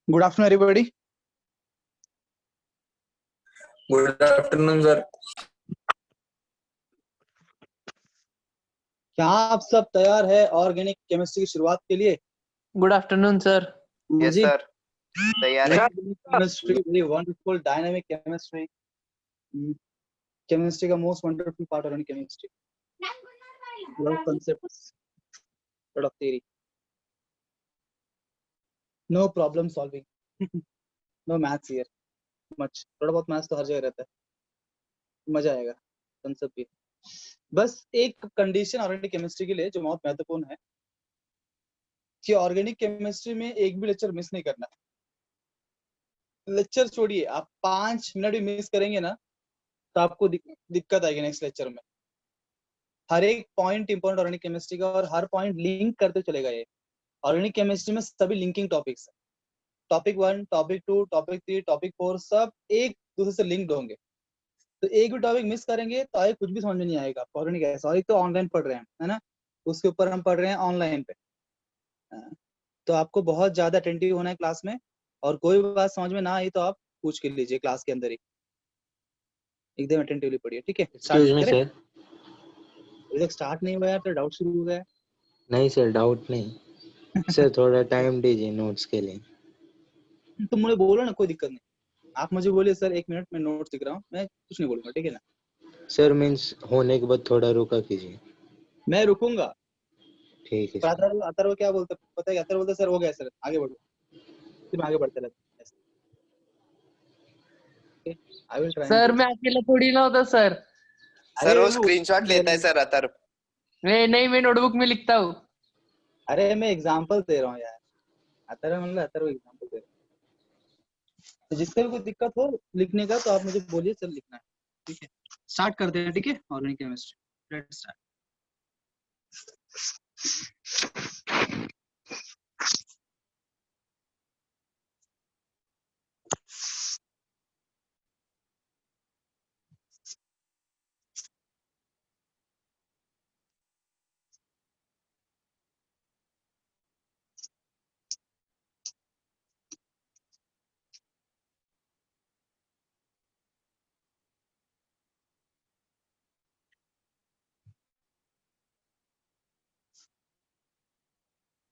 Good afternoon, everybody. Good afternoon sir. क्या आप सब तैयार है ऑर्गेनिक केमिस्ट्री की शुरुआत के लिए? Good afternoon sir. यस जी, सर, तैयार है। Chemistry very wonderful dynamic chemistry, chemistry का most wonderful part organic chemistry, lot of concepts, lot of theory, no problem solving, no maths here much. थोड़ा बहुत मैथ्स तो हर जगह रहता है, मजा आएगा। कंसेप्ट भी बस एक कंडीशन ऑर्गेनिक केमिस्ट्री के लिए जो बहुत महत्वपूर्ण है कि ऑर्गेनिक केमिस्ट्री में एक भी लेक्चर मिस नहीं करना है। लेक्चर छोड़िए, आप 5 मिनट भी मिस करेंगे ना तो आपको दिक्कत आएगी नेक्स्ट लेक्चर में। हर एक पॉइंट इंपॉर्टेंट ऑर्गेनिक केमिस्ट्री का और हर पॉइंट लिंक करते चलेगा। ये ऑर्गेनिक केमिस्ट्री में सभी लिंकिंग टॉपिक्स है। टॉपिक 1, टॉपिक 2, टॉपिक 3, टॉपिक 4 सब एक दूसरे से लिंक्ड होंगे। तो एक भी टॉपिक मिस करेंगे तो आगे कुछ भी समझ में नहीं आएगा। ऑर्गेनिक ऐसा, और एक तो ऑनलाइन पढ़ रहे हैं, है ना, उसके ऊपर हम पढ़ रहे हैं ऑनलाइन पे। तो आपको बहुत ज्यादा अटेंटिव होना है क्लास में, और कोई बात समझ में ना आई तो आप पूछ के लीजिए क्लास के अंदर ही, एकदम अटेंटिवली पढ़िए। ठीक है, एक्सक्यूज मी सर। अभी तक स्टार्ट नहीं हुआ है तो डाउट शुरू हो गया है। नहीं सर, डाउट नहीं सर, थोड़ा टाइम दीजिए नोट्स के लिए। तुम मुझे बोलो ना, कोई दिक्कत नहीं। आप मुझे बोलिए सर 1 मिनट में नोट्स लिख रहा हूँ, मैं कुछ नहीं बोलूंगा, ठीक है ना। सर मीन्स होने के बाद थोड़ा रुका कीजिए। मैं रुकूंगा। ठीक है सर। अतर्व क्या बोलता पता है? अतर्व बोलता सर हो गया सर, आगे बढ़ो, फिर आगे बढ़ते रहते। I will try. सर मैं अकेला थोड़ी ना होता सर। सर वो स्क्रीनशॉट लेता है सर अतर। नहीं, मैं नोटबुक में लिखता हूँ। अरे मैं एग्जांपल दे रहा हूँ यार, अतर्व मतलब अतर्व एग्जांपल दे रहा हूँ। तो जिसका भी कोई दिक्कत हो लिखने का तो आप मुझे बोलिए, सर लिखना है। ठीक है, स्टार्ट करते हैं। ठीक है, ऑर्गेनिक केमिस्ट्री, लेट्स स्टार्ट।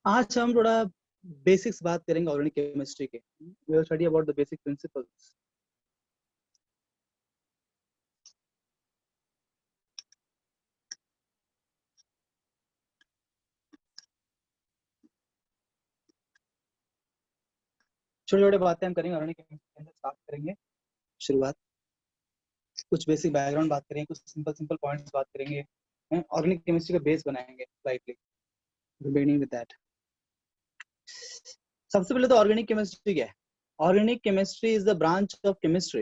आज हम थोड़ा बेसिक्स बात करेंगे ऑर्गेनिक केमिस्ट्री के। We will study about the basic principles. छोटे छोटे बातें हम करेंगे ऑर्गेनिक केमिस्ट्री के अंदर। स्टार्ट करेंगे शुरुआत, कुछ बेसिक बैकग्राउंड बात करेंगे, कुछ सिंपल पॉइंट्स बात करेंगे, ऑर्गेनिक केमिस्ट्री का बेस बनाएंगे स्लाइटली। बिगिनिंग विद दैट, सबसे पहले तो ऑर्गेनिक केमिस्ट्री क्या है? Organic chemistry is the branch of chemistry,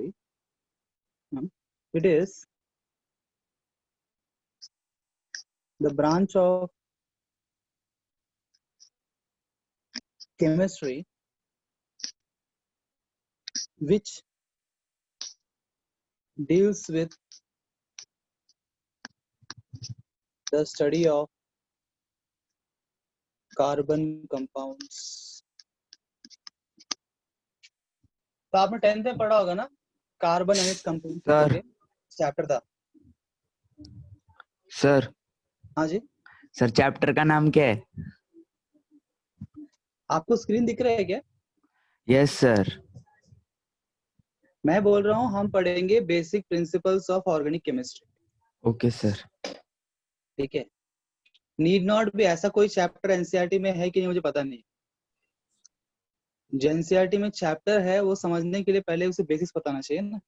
it is the branch of chemistry which deals with the study of carbon compounds। तो आपने 10th में पढ़ा होगा ना, कार्बन एंड इट्स कंपाउंड्स करके चैप्टर था। सर हाँ जी सर, चैप्टर का नाम क्या है? आपको स्क्रीन दिख रहा है क्या? Yes sir. मैं बोल रहा हूँ हम पढ़ेंगे basic principles of organic chemistry. Okay sir. ठीक है, नीड नॉट भी ऐसा कोई चैप्टर एनसीईआरटी में है कि नहीं मुझे पता नहीं। जो एनसीईआरटी में चैप्टर है वो समझने के लिए पहले उसे बेसिक्स बताना चाहिए ना।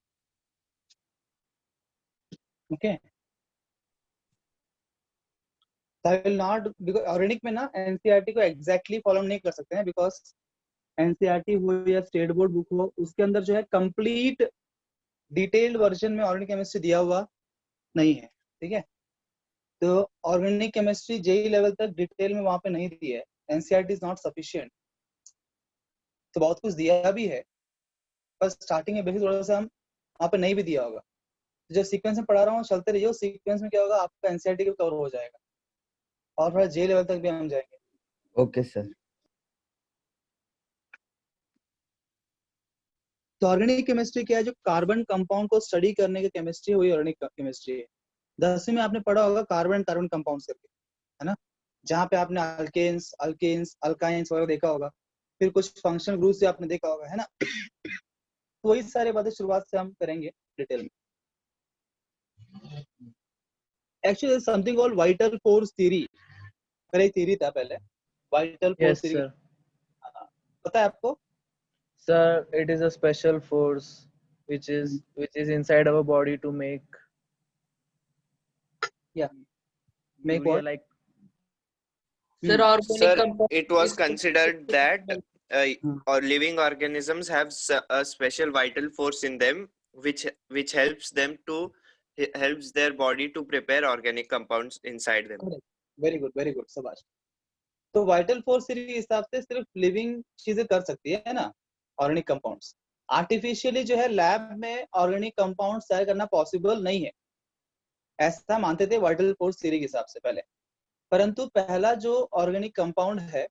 Okay, I will not, because organic में ना एनसीईआरटी को एग्जैक्टली फॉलो नहीं कर सकते हैं, बिकॉज एनसीईआरटी हो या स्टेट बोर्ड बुक हो, उसके अंदर जो है कंप्लीट डिटेल्ड वर्जन में ऑर्गेनिक केमिस्ट्री दिया हुआ नहीं है। ठीक है, तो ऑर्गेनिक केमिस्ट्री जेई लेवल तक डिटेल में वहां पे नहीं दी है। NCERT is not sufficient. तो बहुत कुछ दिया भी है, पर स्टार्टिंग में बेसिक थोड़ा सा हम वहां पे नहीं भी दिया होगा। जो सीक्वेंस में पढ़ा रहा हूँ चलते रहिए, सीक्वेंस में क्या होगा आपका एनसीईआरटी का कवर हो जाएगा और थोड़ा जे लेवल तक भी हम जाएंगे। Okay sir. तो ऑर्गेनिक केमिस्ट्री क्या है? जो कार्बन कंपाउंड को स्टडी करने की केमिस्ट्री वही ऑर्गेनिक केमिस्ट्री है। 10वीं में आपने पढ़ा होगा कार्बन कार्बन कंपाउंड्स करके, है ना, जहाँ पे आपने अल्केन्स अल्केन्स अल्काइंस वगैरह देखा होगा, फिर कुछ फंक्शनल ग्रुप्स भी आपने देखा होगा, है ना। तो वही सारी बातें शुरुआत से हम करेंगे डिटेल में। Actually something called vital force theory, मेरा एक थ्योरी था पहले, vital force Yes, theory. sir. पता है आपको? Sir, it is a special force which is inside our body to make या make urea what? like sir organic Sir, compound it was considered that Hmm. or living organisms have a special vital force in them, which helps them to helps their body to prepare organic compounds inside them. Very good शाबाश। तो vital force theory के हिसाब से सिर्फ living चीजें कर सकती है ना ऑर्गेनिक कंपाउंड्स। आर्टिफिशियली जो है लैब में ऑर्गेनिक कंपाउंड्स तैयार करना पॉसिबल नहीं है, ऐसा मानते थे वाइटल फोर्स थ्योरी के हिसाब से पहले। परंतु पहला जो ऑर्गेनिक कंपाउंड है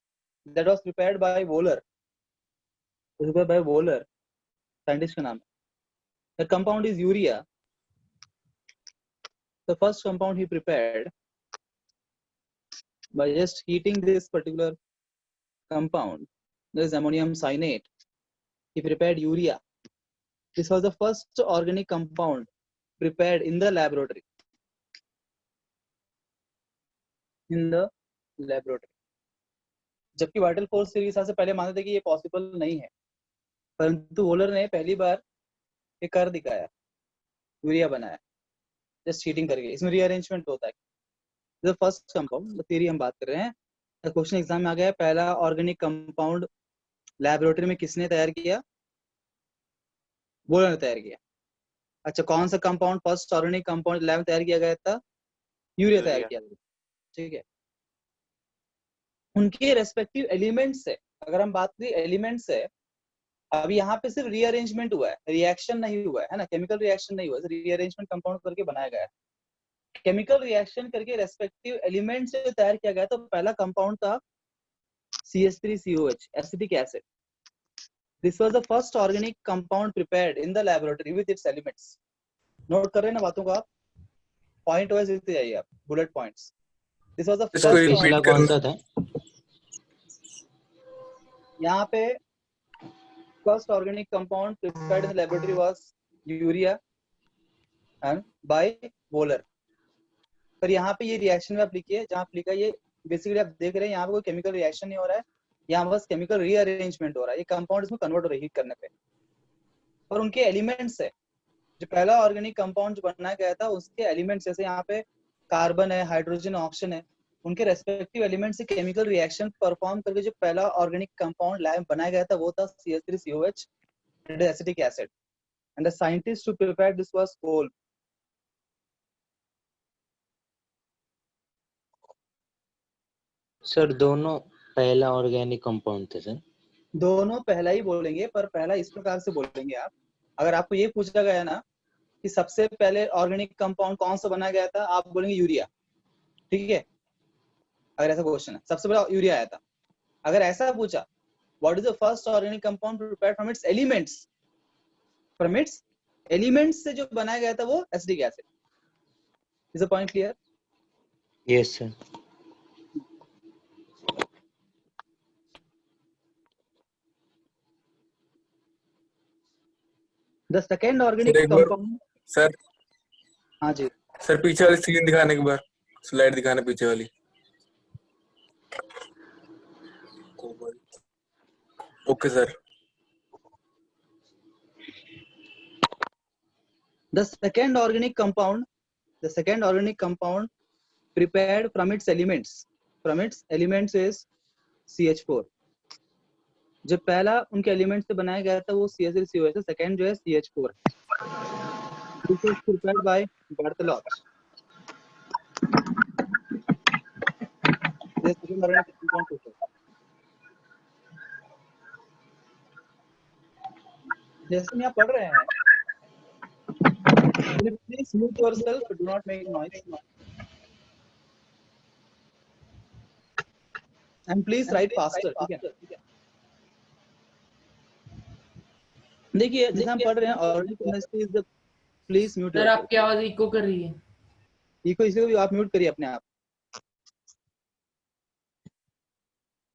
that was prepared by volar, scientist का नाम है। The compound is urea. The first compound he prepared by just heating this particular compound, there is ammonium cyanate, he prepared urea. This was the first organic compound prepared in the laboratory. जबकि vital force theory के हिसाब से पहले मानते थे कि ये possible नहीं है, परंतु वोलर ने पहली बार ये कर दिखाया, यूरिया बनाया जस्ट हीटिंग करके। इसमें रीअरेंजमेंट होता है। द फर्स्ट कंपाउंड थ्योरी हम बात कर रहे हैं। क्वेश्चन एग्जाम में आ गया, पहला ऑर्गेनिक कंपाउंड लैबोरेटरी में किसने तैयार किया? वोलर ने तैयार किया। अच्छा, कौन सा compound first organic compound lab में तैयार किया गया था? यूरिया तैयार किया गया। ठीक है, उनके रेस्पेक्टिव एलिमेंट्स है। अगर हम बात करें एलिमेंट्स है, अभी यहाँ पे सिर्फ रीअरेंजमेंट हुआ है, रिएक्शन नहीं हुआ है ना, केमिकल रिएक्शन नहीं हुआ है, रीअरेंजमेंट कंपाउंड करके बनाया गया है। केमिकल रिएक्शन करके रेस्पेक्टिव एलिमेंट से तैयार किया गया। तो पहला कंपाउंड था CH3COH, acetic acid. This was the first organic compound prepared in the laboratory with its elements. Note कर रहे हैं ना बातों को आप? पॉइंट वाइज लिखते जाइए आप, bullet points. This was the इसको फर्स्ट। repeat पिछला कौन सा था? यहाँ पे first organic compound prepared in the laboratory was urea and by Wohler। पर यहाँ पे ये रिएक्शन में आप लिखिए, जहाँ आप लिखा ये बेसिकली आप देख रहे हैं यहाँ पे कोई केमिकल रिएक्शन नहीं हो रहा है, यहाँ बस केमिकल रीअरेंजमेंट हो रहा है। ये कंपाउंड इसमें कन्वर्ट हो रही है हीट करने पे। और उनके एलिमेंट्स है, जो पहला ऑर्गेनिक कंपाउंड जो बनाया गया था उसके एलिमेंट्स, जैसे यहाँ पे कार्बन है, हाइड्रोजन, ऑक्सीजन है, उनके रेस्पेक्टिव एलिमेंट से केमिकल रिएक्शन परफॉर्म करके जो पहला ऑर्गेनिक कंपाउंड लैब में बनाया गया था वो था CH3COH, acetic acid. And the scientist who prepared this was Kolbe. Sir दोनों पहला ऑर्गेनिक कंपाउंड थे सर। दोनों पहला ही बोलेंगे, पर पहला इस प्रकार से बोलेंगे आप। अगर आपको ये पूछा गया ना कि सबसे पहले ऑर्गेनिक कंपाउंड कौन सा बनाया गया था, आप बोलेंगे यूरिया। ठीक है, अगर ऐसा क्वेश्चन है, सबसे पहले यूरिया आया था। अगर ऐसा पूछा what is the first organic compound prepared from its elements, from its elements से जो बनाया गया था वो acetic acid. Is the point clear? Yes sir. The second organic sir एक बार कंपाउंड। सर हाँ जी, सर पीछे वाली स्क्रीन दिखाने के बार स्लाइड दिखाना पीछे वाली। Okay sir. the second organic compound prepared from its elements is CH4। जो पहला उनके एलिमेंट से बनाया गया था वो CH3COH है, सेकंड जो है CH4। This was prepared by Barthelot। This second organic compound prepared। जैसे यहाँ पढ़ रहे हैं, please mute yourself, do not make noise, and please write faster। ठीक है, देखिए जैसे हम पढ़ रहे हैं organic chemistry is the, please mute sir आपकी आवाज इको कर रही है। इको इसलिए भी आप म्यूट करिए अपने आप।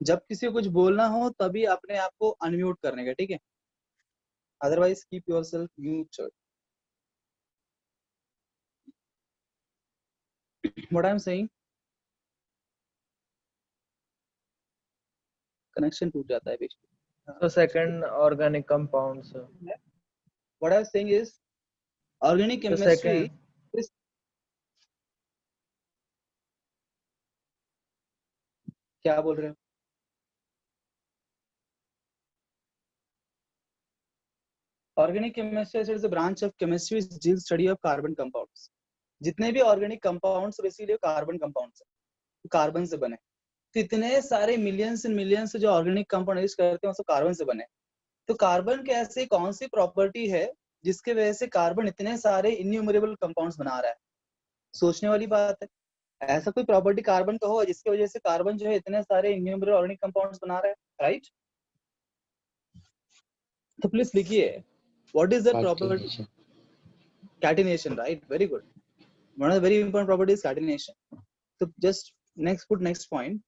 जब किसी को कुछ बोलना हो तभी अपने आप को अनम्यूट करने का, ठीक है? Otherwise keep yourself muted. What I am saying, connection टूट जाता है बीच में। So second organic compound, sir. What I was saying is organic The chemistry second, is, क्या बोल रहे हो? Organic chemistry is a branch of chemistry which deals study of carbon compounds. जितने भी organic compounds basically carbon compounds है, carbon से बने। तो इतने सारे मिलियंस एंड मिलियंस जो ऑर्गेनिक कंपाउंड यूज करते हैं वो सब कार्बन से बने। तो कार्बन के ऐसे कौन सी प्रॉपर्टी है जिसके वजह से कार्बन इतने सारे इन्यूमरेबल कंपाउंड्स बना रहा है? सोचने वाली बात है। ऐसा कोई प्रॉपर्टी कार्बन का हो जिसकी वजह से कार्बन जो है इतने सारे इन्यूमरेबल ऑर्गेनिक कंपाउंड्स बना रहा है, राइट? तो प्लीज लिखिए, what is the property? Catenation. Catenation, right? Very good. One of the very important properties is catenation. So just put next point.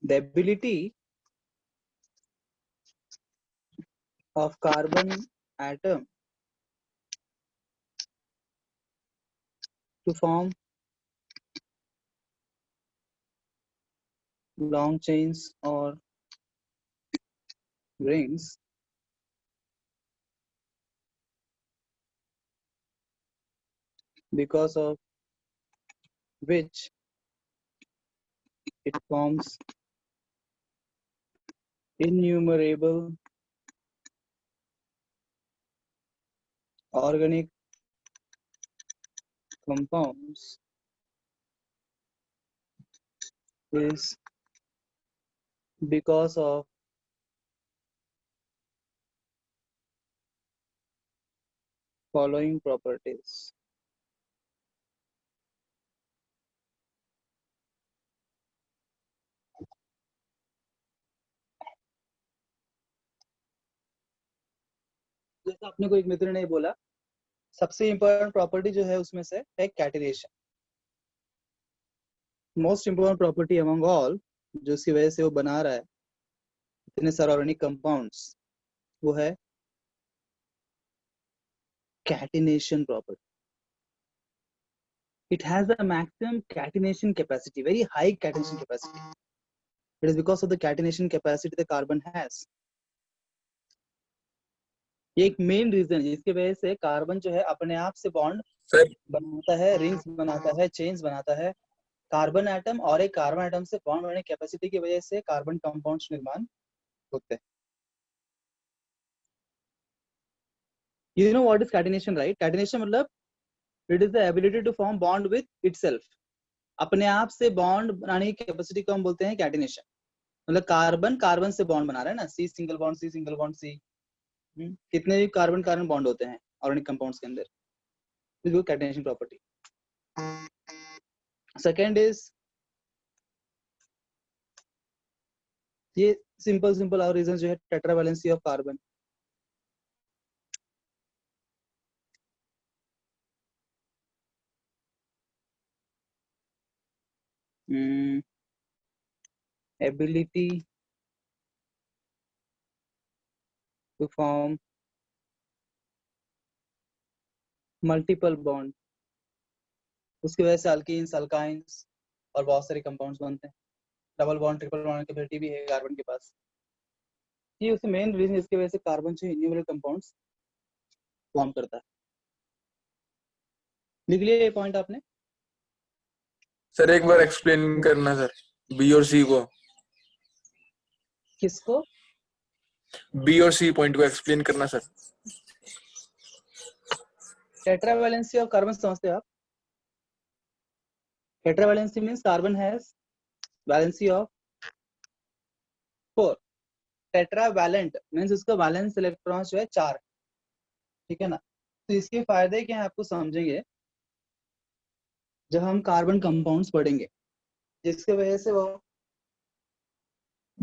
The ability of carbon atom to form long chains or rings because of which it forms innumerable organic compounds is because of following properties. जैसा अपने को एक मित्र ने बोला, सबसे important property जो है उसमें से है catenation. Most important property among all, जो उसकी वजह से वो बना रहा है इतने सारे ऑर्गेनिक कंपाउंड्स, वो है catenation property. It has a maximum catenation capacity, very high catenation capacity. It is because of the catenation capacity the carbon has. ये एक मेन रीजन है जिसकी वजह से कार्बन जो है अपने आप से बॉन्ड सर बनाता है, रिंग्स बनाता है, चेन्स बनाता है। कार्बन एटम और एक कार्बन एटम से बॉन्ड बनाने की कैपेसिटी की वजह से कार्बन कंपाउंड्स निर्माण होते हैं। You know what is catenation, right? Catenation मतलब it is the ability to form bond with itself. अपने आप से बॉन्ड बनाने की कैपेसिटी को हम बोलते हैं कैटेनेशन। मतलब कार्बन कार्बन से बॉन्ड बना रहा है ना, C single bond C single bond C, कितने भी कार्बन कार्बन बॉन्ड होते हैं ऑर्गेनिक कंपाउंड्स के अंदर, this is catenation property. Second is ये सिंपल और रीजन जो है tetravalency of carbon. ability to form multiple bond, उसकी वजह से अल्कीन्स, अल्काइंस और बहुत सारे कंपाउंड्स बनते हैं। डबल बॉन्ड ट्रिपल बॉन्ड की एबिलिटी भी है कार्बन के पास। ये उसकी मेन रीजन इसकी वजह से कार्बन जो इन्यूमरेबल कंपाउंड्स फॉर्म करता है। लिख लिया ये पॉइंट आपने? सर एक बार एक्सप्लेन करना सर, बी और सी को। किसको? बी और सी पॉइंट को एक्सप्लेन करना सर। टेट्रावैलेंसी ऑफ कार्बन समझते हो आप? Tetravalency means carbon has valency of 4। Tetravalent means उसका वैलेंस इलेक्ट्रॉन्स जो है 4, ठीक है ना? तो इसके फायदे क्या हैं आपको समझेंगे जब हम कार्बन कंपाउंड्स पढ़ेंगे, जिसके वजह से वो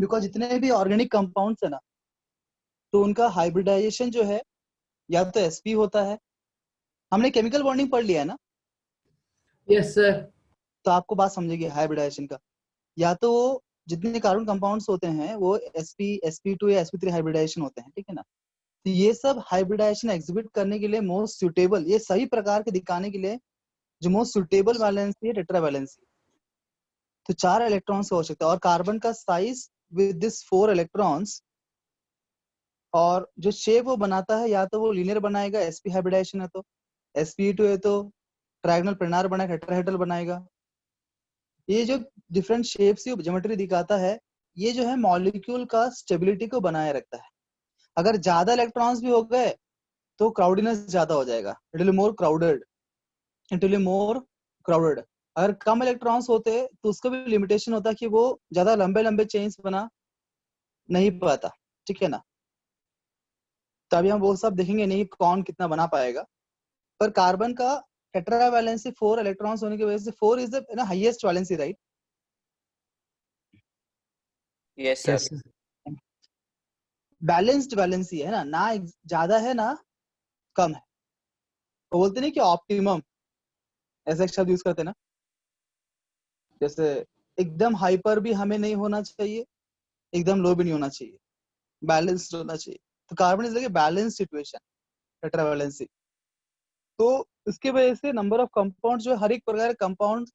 बिकॉज जितने भी ऑर्गेनिक कंपाउंड्स है ना, तो उनका हाइब्रिडाइजेशन जो है या तो sp होता है, हमने केमिकल बॉन्डिंग पढ़ लिया है ना, यस सर। तो आपको बात समझेगी हाइब्रिडाइजेशन का, या तो वो जितने कार्बन कंपाउंड्स होते हैं वो sp2 या sp3 हाइब्रिडाइजेशन होते हैं, ठीक है ना। तो ये सब हाइब्रिडाइजेशन एग्जिबिट करने के लिए मोस्ट सुटेबल, ये सही प्रकार के दिखाने के लिए जो मोस्ट सुटेबल वैलेंसी है टेट्रा वैलेंसी। तो 4 इलेक्ट्रॉन्स की आवश्यकता है और कार्बन का साइज विद दिस 4 इलेक्ट्रॉन्स, और जो शेप वो बनाता है या तो वो लीनियर बनाएगा sp हाइब्रिडाइजेशन है तो, sp2 है तो ट्रायगोनल प्लेनार बनाएगा, टेट्राहेड्रल बनाएगा। ये जो डिफरेंट शेप्स की ज्योमेट्री दिखाता है, ये जो है मॉलिक्यूल का स्टेबिलिटी को बनाए रखता है। अगर ज्यादा इलेक्ट्रॉन्स भी हो गए तो क्राउडीनेस ज्यादा हो जाएगा, it will more crowded, it will more crowded. अगर कम इलेक्ट्रॉन्स होते तो उसका भी लिमिटेशन होता कि वो ज्यादा लंबे लंबे चेन्स बना नहीं पाता, ठीक है ना। तो अभी हम वो सब देखेंगे नहीं कौन कितना बना पाएगा, पर कार्बन का टेट्रा वैलेंसी 4 इलेक्ट्रॉन्स होने की वजह से 4 is the highest valency, right. Yes, sir. Yes, sir. Balanced valency है ना, ना ज्यादा है ना कम है। वो बोलते नहीं कि ऑप्टिमम, ऐसा एक शब्द यूज करते हैं ना, जैसे एकदम हाइपर भी हमें नहीं होना चाहिए, एकदम लो भी नहीं होना चाहिए, बैलेंस्ड होना चाहिए। तो carbon is like a balanced situation, tetra valency. तो इसके वजह से नंबर ऑफ कंपाउंड जो हर एक प्रकार के कंपाउंड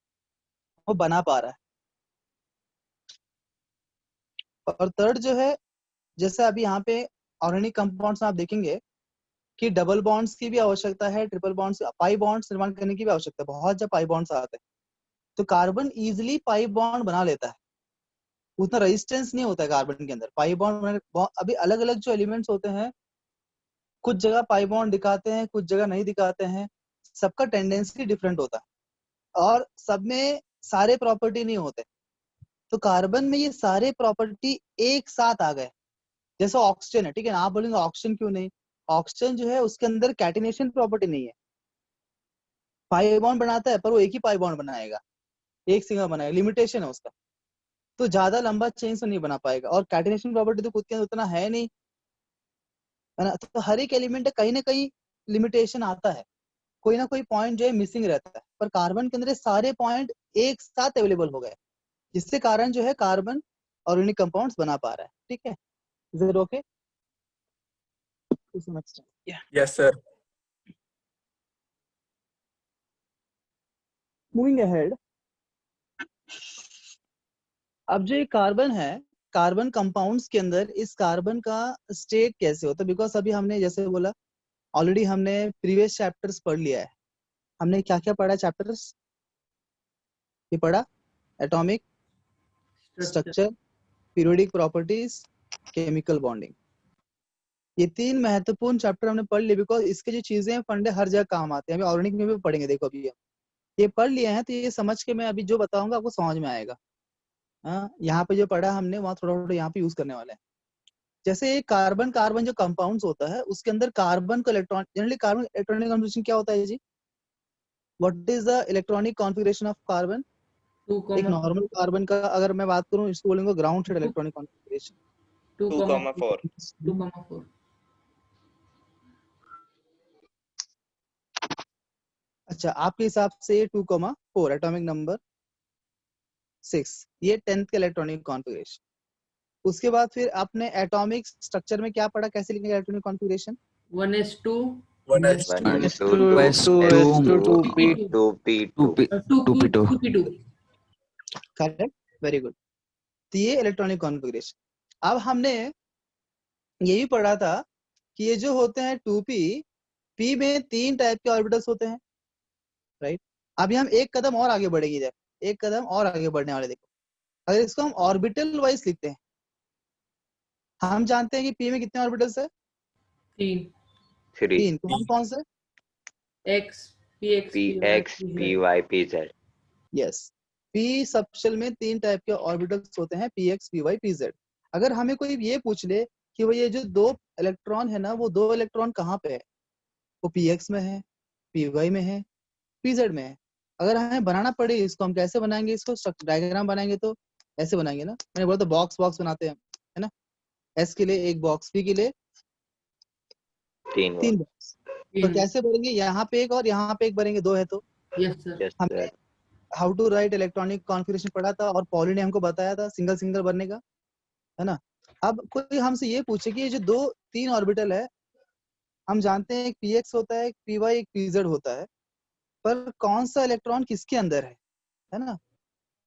वो बना पा रहा है। और थर्ड जो है, जैसे अभी यहाँ पे ऑर्गेनिक कंपाउंड्स में आप देखेंगे कि डबल बॉन्ड्स की भी आवश्यकता है, ट्रिपल बॉन्ड्स, पाई बॉन्ड्स निर्माण करने की भी आवश्यकता है। बहुत जब पाई बॉन्ड्स आते हैं तो कार्बन इजिली पाई बॉन्ड बना लेता है, उतना रेजिस्टेंस नहीं होता है कार्बन के अंदर पाई बॉन्ड। अभी अलग अलग जो एलिमेंट्स होते हैं, कुछ जगह पाई बॉन्ड दिखाते हैं, कुछ जगह नहीं दिखाते हैं, सबका टेंडेंसी डिफरेंट होता है और सब में सारे प्रॉपर्टी नहीं होते। तो कार्बन में ये सारे प्रॉपर्टी एक साथ आ गए। जैसे ऑक्सीजन है, ठीक है ना, आप बोलेंगे ऑक्सीजन क्यों नहीं, ऑक्सीजन जो है उसके अंदर कैटिनेशन प्रॉपर्टी नहीं है, पाई बॉन्ड बनाता है पर वो एक ही पाई बॉन्ड बनाएगा, एक सिंगल बनाएगा, लिमिटेशन है उसका। तो ज्यादा लंबा चेन से नहीं बना पाएगा, और कैटिनेशन प्रॉपर्टी तो खुद के अंदर उतना है नहीं, है ना। तो हर एक एलिमेंट कहीं ना कहीं लिमिटेशन आता है, कोई ना कोई पॉइंट जो है मिसिंग रहता है, पर कार्बन के अंदर सारे पॉइंट एक साथ अवेलेबल हो गए, जिससे कारण जो है कार्बन ऑर्गेनिक कंपाउंड्स बना पा रहा है, ठीक है। Is it okay? Yes, sir. Moving ahead, अब जो ये कार्बन है, कार्बन कंपाउंड्स के अंदर इस कार्बन का स्टेट कैसे होता है, बिकॉज अभी हमने जैसे बोला ऑलरेडी हमने प्रीवियस चैप्टर्स पढ़ लिया है। हमने क्या क्या पढ़ा चैप्टर्स, ये पढ़ा atomic structure, periodic properties, chemical bonding. ये 3 महत्वपूर्ण चैप्टर हमने पढ़ लिए, बिकॉज इसके जो चीजें हैं फंडे हर जगह काम आते हैं। अभी ऑर्गेनिक में भी पढ़ेंगे, देखो अभी हम ये पढ़ लिए हैं तो ये समझ के मैं अभी जो बताऊंगा आपको समझ में आएगा। हाँ, यहाँ पे जो पढ़ा हमने वहाँ थोड़ा थोड़ा यहाँ पे यूज करने वाले हैं। जैसे कार्बन कार्बन जो कंपाउंड्स होता है उसके अंदर कार्बन का electron, generally carbon electronic configuration क्या होता है जी, what is the electronic configuration of carbon? एक नॉर्मल कार्बन का अगर मैं बात करूं, इसको बोलेंगे ग्राउंड स्टेट इलेक्ट्रॉनिक कॉन्फ़िगरेशन। 2,4. 2,4. अच्छा, आपके हिसाब से 2,4 एटॉमिक नंबर 6, ये 10th का इलेक्ट्रॉनिक कॉन्फ़िगरेशन। उसके बाद फिर आपने एटॉमिक स्ट्रक्चर में क्या पढ़ा, कैसे लिखेंगे electronic configuration? 1s2. 1s2. 2s2 2p2 2p2. 2p2. Correct, very good. तो ये इलेक्ट्रॉनिक कॉन्फ़िगरेशन। अब हमने ये भी पढ़ा था कि ये जो होते हैं 2p, p में 3 टाइप के ऑर्बिटल्स होते हैं, राइट। अभी हम एक कदम और आगे बढ़ेंगे, जब एक कदम और आगे बढ़ने वाले, देखो अगर इसको हम ऑर्बिटल वाइज लिखते हैं, हम जानते हैं कि p में कितने ऑर्बिटल्स है? 3. 3। कौन कौन से? x, px, px py pz। Yes, p subshell में 3 टाइप के ऑर्बिटल्स होते हैं, px py pz। अगर हमें कोई ये पूछ ले कि वो ये जो 2 इलेक्ट्रॉन है ना, वो 2 इलेक्ट्रॉन कहाँ पे है, वो px में है, py में है, pz में है। अगर हमें बनाना पड़े इसको, हम कैसे बनाएंगे इसको, डायग्राम बनाएंगे तो ऐसे बनाएंगे ना, मैंने बोला तो बॉक्स बॉक्स बनाते हैं, है ना, S के लिए एक बॉक्स, P के लिए 3 बॉक्स। तो कैसे भरेंगे, यहाँ पे एक और यहाँ पे एक भरेंगे, 2 है तो। Yes sir. हमने how to write electronic configuration पढ़ा था और पॉली ने हमको बताया था सिंगल सिंगल भरने का, है ना। अब कोई हमसे ये पूछे कि ये जो 3 ऑर्बिटल है, हम जानते हैं एक px होता है, एक py, एक pz होता है, पर कौन सा इलेक्ट्रॉन किसके अंदर है ना।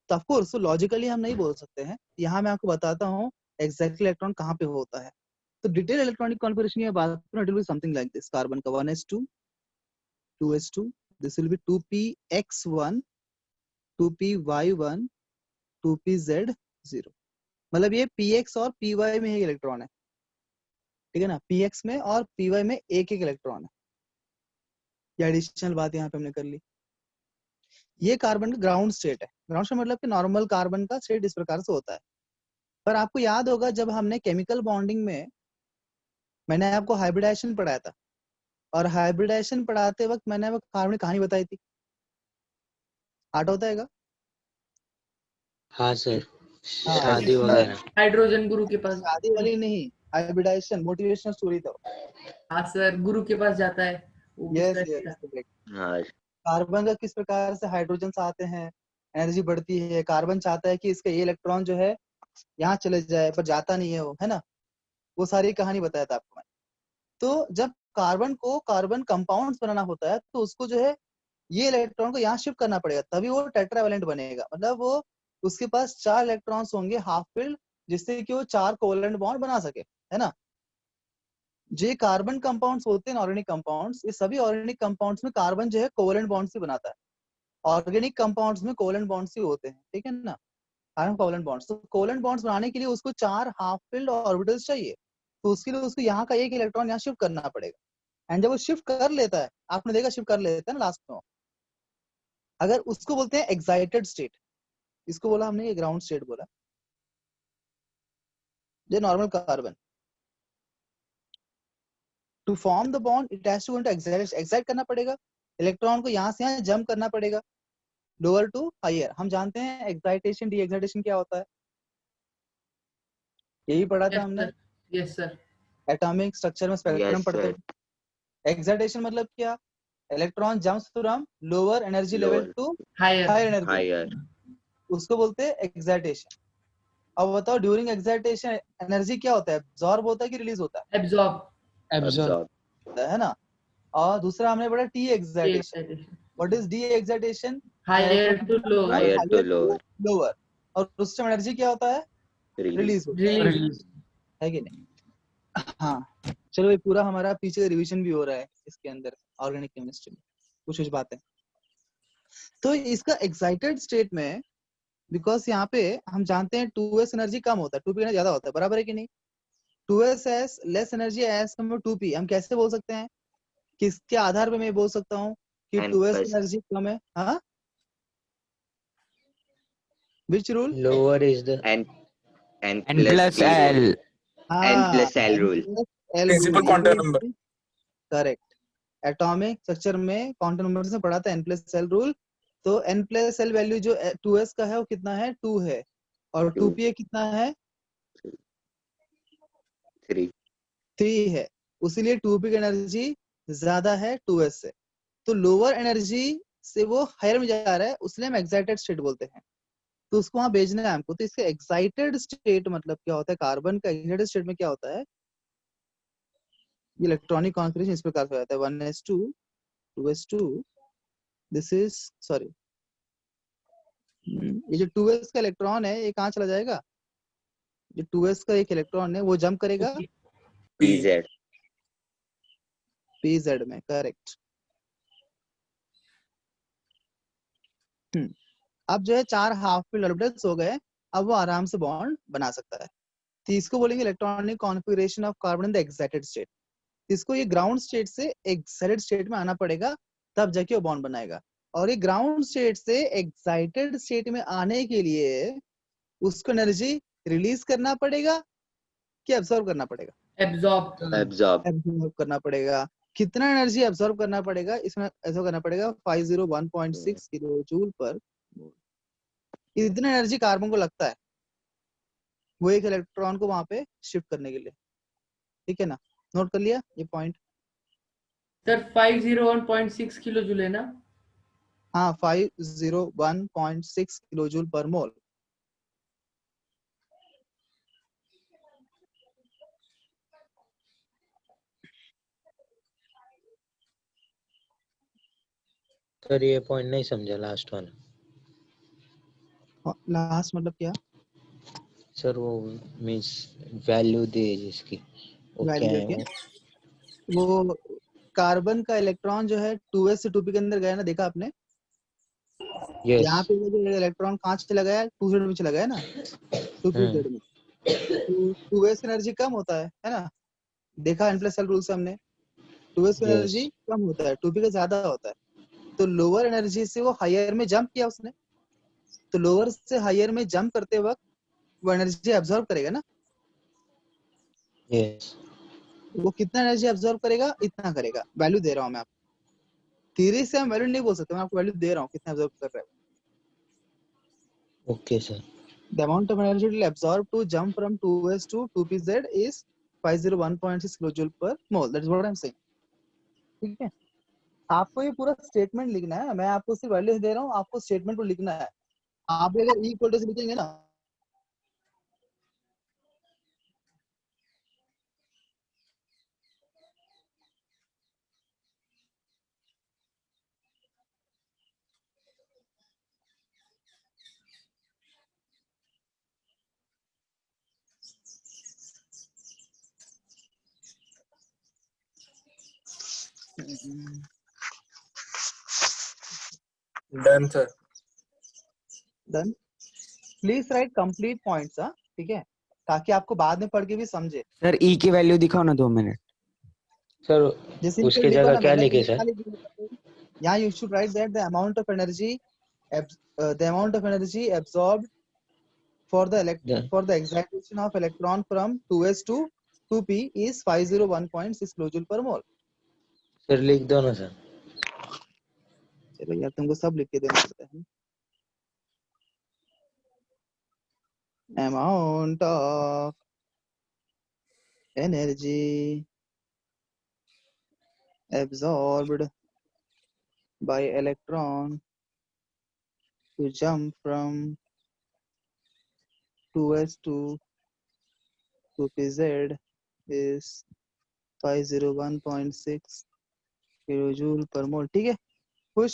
तो ऑफ कोर्स लॉजिकली हम नहीं बोल सकते हैं, यहाँ मैं आपको बताता हूँ एग्जैक्टली इलेक्ट्रॉन कहाँ पे होता है। तो डिटेल इलेक्ट्रॉनिक कॉन्फ़िगरेशन की बात करूँ, it will be something like this, carbon का 1s2 2s2, this will be 2px1 2py1 2pz0, मतलब ये px और py में एक इलेक्ट्रॉन है, ठीक है ना, px में और py में एक एक इलेक्ट्रॉन है। ये एडिशनल बात यहाँ पे हमने कर ली। ये कार्बन का ग्राउंड स्टेट है, ग्राउंड स्टेट मतलब कि नॉर्मल कार्बन का स्टेट इस प्रकार से होता है। पर आपको याद होगा जब हमने केमिकल बॉन्डिंग में मैंने आपको हाइब्रिडाइजेशन पढ़ाया था, और हाइब्रिडाइजेशन पढ़ाते वक्त मैंने वो कार्बन की कहानी बताई थी, आठ होता है? हाँ सर, हाँ, शादी वगैरह। हाइड्रोजन गुरु के पास। शादी वाली नहीं, हाइब्रिडाइजेशन मोटिवेशनल स्टोरी था। हाँ सर, गुरु के पास जाता है वो यस किसका यस, रहता है? हाँ कार्बन का किस प्रकार से हाइड्रोजन आते हैं, एनर्जी बढ़ती है, कार्बन चाहता है कि इसका ये इलेक्ट्रॉन जो है यहाँ चले जाए, पर जाता नहीं है वो, है ना, वो सारी कहानी बताया था आपको मैं। तो जब कार्बन को कार्बन कंपाउंड्स बनाना होता है तो उसको जो है ये इलेक्ट्रॉन को यहाँ शिफ्ट करना पड़ेगा, तभी वो टेट्रावैलेंट बनेगा, मतलब वो उसके पास 4 इलेक्ट्रॉन्स होंगे हाफ फिल्ड, जिससे कि वो 4 कोवलेंट बॉन्ड बना सके, है ना। जो कार्बन कंपाउंड्स होते हैं ऑर्गेनिक कंपाउंड्स, ये सभी ऑर्गेनिक कंपाउंड्स में कार्बन जो है कोवलेंट बॉन्ड से बनाता है, ऑर्गेनिक कंपाउंड्स में कोवलेंट बॉन्ड्स ही होते हैं, ठीक है ना, कार्बन कोवलेंट बॉन्ड्स। तो कोवलेंट बॉन्ड्स बनाने के लिए उसको 4 हाफ फिल्ड ऑर्बिटल्स चाहिए, तो उसके लिए उसको यहाँ का एक इलेक्ट्रॉन यहाँ शिफ्ट करना पड़ेगा। एंड जब वो शिफ्ट कर लेता है, आपने देखा शिफ्ट कर लेता है ना लास्ट में, अगर उसको बोलते हैं एक्साइटेड स्टेट, इसको बोला हमने ये ग्राउंड स्टेट बोला, ये normal carbon to form the bond it has to go into excite करना पड़ेगा, इलेक्ट्रॉन को यहाँ से यहाँ जंप करना पड़ेगा, लोअर टू हायर। हम जानते हैं एक्साइटेशन डी एक्साइटेशन क्या होता है, यही पढ़ा था हमने यस सर। एटॉमिक स्ट्रक्चर में, स्पेक्ट्रम पढ़ते हैं। एक्साइटेशन मतलब क्या, electron jumps from lower energy level to higher. Higher energy, उसको बोलते हैं एक्साइटेशन। अब बताओ ड्यूरिंग एक्साइटेशन एनर्जी क्या होता है, एब्जॉर्ब होता है कि रिलीज होता एब्जॉर्ब। है ना। और दूसरा हमने पढ़ा de excitation, what is de excitation, higher to lower, और उस टाइम एनर्जी क्या होता है, रिलीज होता है कि नहीं। हाँ चलो, ये पूरा हमारा पीछे रिवीजन भी हो रहा है इसके अंदर ऑर्गेनिक केमिस्ट्री में, कुछ बातें। तो इसका एक्साइटेड स्टेट में, बिकॉज यहाँ पे हम जानते हैं 2s एनर्जी कम होता है, 2p एनर्जी ज्यादा होता है, बराबर है कि नहीं। 2s s less energy as compare to 2p, हम कैसे बोल सकते हैं, किसके आधार पे मैं बोल सकता हूँ कि 2s एनर्जी कम है, हाँ, which rule, lower is the n plus l L rule. Principal quantum number. Correct, atomic structure में क्वांटम नंबर से पढ़ा था n+l रूल। तो n+l वैल्यू जो 2s का है वो कितना है, 2 है, और 2pa कितना है, 3 है, उसीलिए 2p की एनर्जी ज्यादा है 2s से। तो लोअर एनर्जी से वो हायर में जा रहा है, उसलिए हम एक्साइटेड स्टेट बोलते हैं, तो उसको वहां भेजना है हमको। तो इसका एक्साइटेड स्टेट मतलब क्या होता है, कार्बन का एक्साइटेड स्टेट में क्या होता है, इलेक्ट्रॉनिक कॉन्फ़िगरेशन इस प्रकार से होता है, 1s2 2s2, this is sorry, ये जो 2s का इलेक्ट्रॉन है ये कहाँ चला जाएगा, जो 2s का एक इलेक्ट्रॉन है वो जंप करेगा pz में, करेक्ट। अब जो है 4 हाफ फिल्ड ऑर्बिटल्स हो गए, अब वो आराम से बॉन्ड बना सकता है। तो इसको बोलेंगे electronic configuration of carbon in the excited state. इसको ये ग्राउंड स्टेट से एक्साइटेड स्टेट में आना पड़ेगा, तब जाके वो बॉन्ड बनाएगा। और ये ग्राउंड स्टेट से एक्साइटेड स्टेट में आने के लिए उसको एनर्जी रिलीज करना पड़ेगा कि एब्सॉर्ब करना पड़ेगा, एब्सॉर्ब करना पड़ेगा। कितना एनर्जी एब्सॉर्ब करना पड़ेगा, इसमें ऐसा करना पड़ेगा 501.6 किलो जूल पर मोल, इतना एनर्जी कार्बन को लगता है। वो एक इलेक्ट्रॉन को वहां पे शिफ्ट करने के लिए, ठीक है ना, नोट कर लिया ये पॉइंट। सर 501.6 किलो जूल है ना? हाँ 501.6 किलोजूल पर मोल। सर ये पॉइंट नहीं समझा लास्ट वाला। लास्ट मतलब क्या? सर वो मीन्स वैल्यू दे जिसकी, वो क्या वैल्यू है क्या? वो कार्बन का इलेक्ट्रॉन जो है 2s से 2p के अंदर गया ना, देखा आपने? यस। यहाँ पे वो जो इलेक्ट्रॉन कहाँ चला गया है, 2z में चला गया है ना, 2pz में। तो 2s एनर्जी कम होता है ना, देखा n+l रूल से हमने, 2s यस एनर्जी कम होता है, 2p का ज्यादा होता है। तो लोअर एनर्जी से वो हायर में जंप किया उसने, तो लोअर से हायर में जंप करते वक्त वो एनर्जी एब्जॉर्ब करेगा ना। यस। वो कितना एनर्जी एब्जॉर्ब करेगा, इतना करेगा। वैल्यू दे रहा हूँ मैं आपको, थ्योरी से हम वैल्यू नहीं बोल सकते, मैं आपको वैल्यू दे रहा हूँ कितना एब्जॉर्ब कर रहा है। Okay sir. The amount of energy it will absorb to jump from 2s to 2pz is 501.6 kilojoule per mole. That is what I am saying. ठीक है, आपको ये पूरा स्टेटमेंट लिखना है, मैं आपको सिर्फ वैल्यू दे रहा हूँ, आपको स्टेटमेंट को लिखना है। आप अगर इक्वल टू से लिखेंगे ना, done sir. Then please write complete points, हाँ ठीक है, ताकि आपको बाद में पढ़ के भी समझे। सर ई की वैल्यू दिखाओ ना 2 मिनट। सर जैसे उसके लिखा जगह ना क्या मैंने, लिखे सर? यहाँ you should write that the amount of energy absorbed for the excitation of electron from 2s to 2p is 501.6 kilojoule per mole. Sir लिख दो ना सर। चलो यार, तुमको सब लिख के देना पड़ता है। Amount of energy absorbed by electron to jump from 2s to 2pz is 501.6 kilojoule per mole। ठीक है, खुश?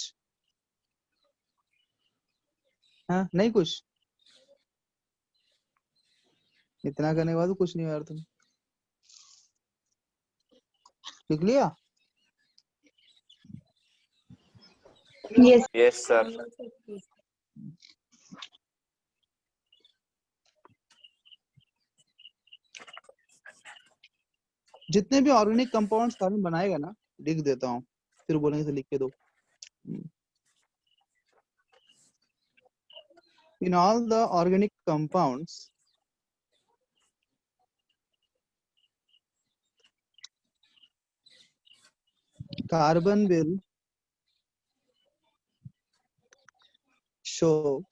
हाँ नहीं खुश? इतना करने के बाद भी कुछ नहीं हुआ यार, तुम लिख लिया? Yes, sir. जितने भी ऑर्गेनिक कंपाउंड्स कार्बन बनाएगा ना, लिख देता हूँ, फिर बोलेंगे से लिख के दो। In all the organic compounds, carbon will show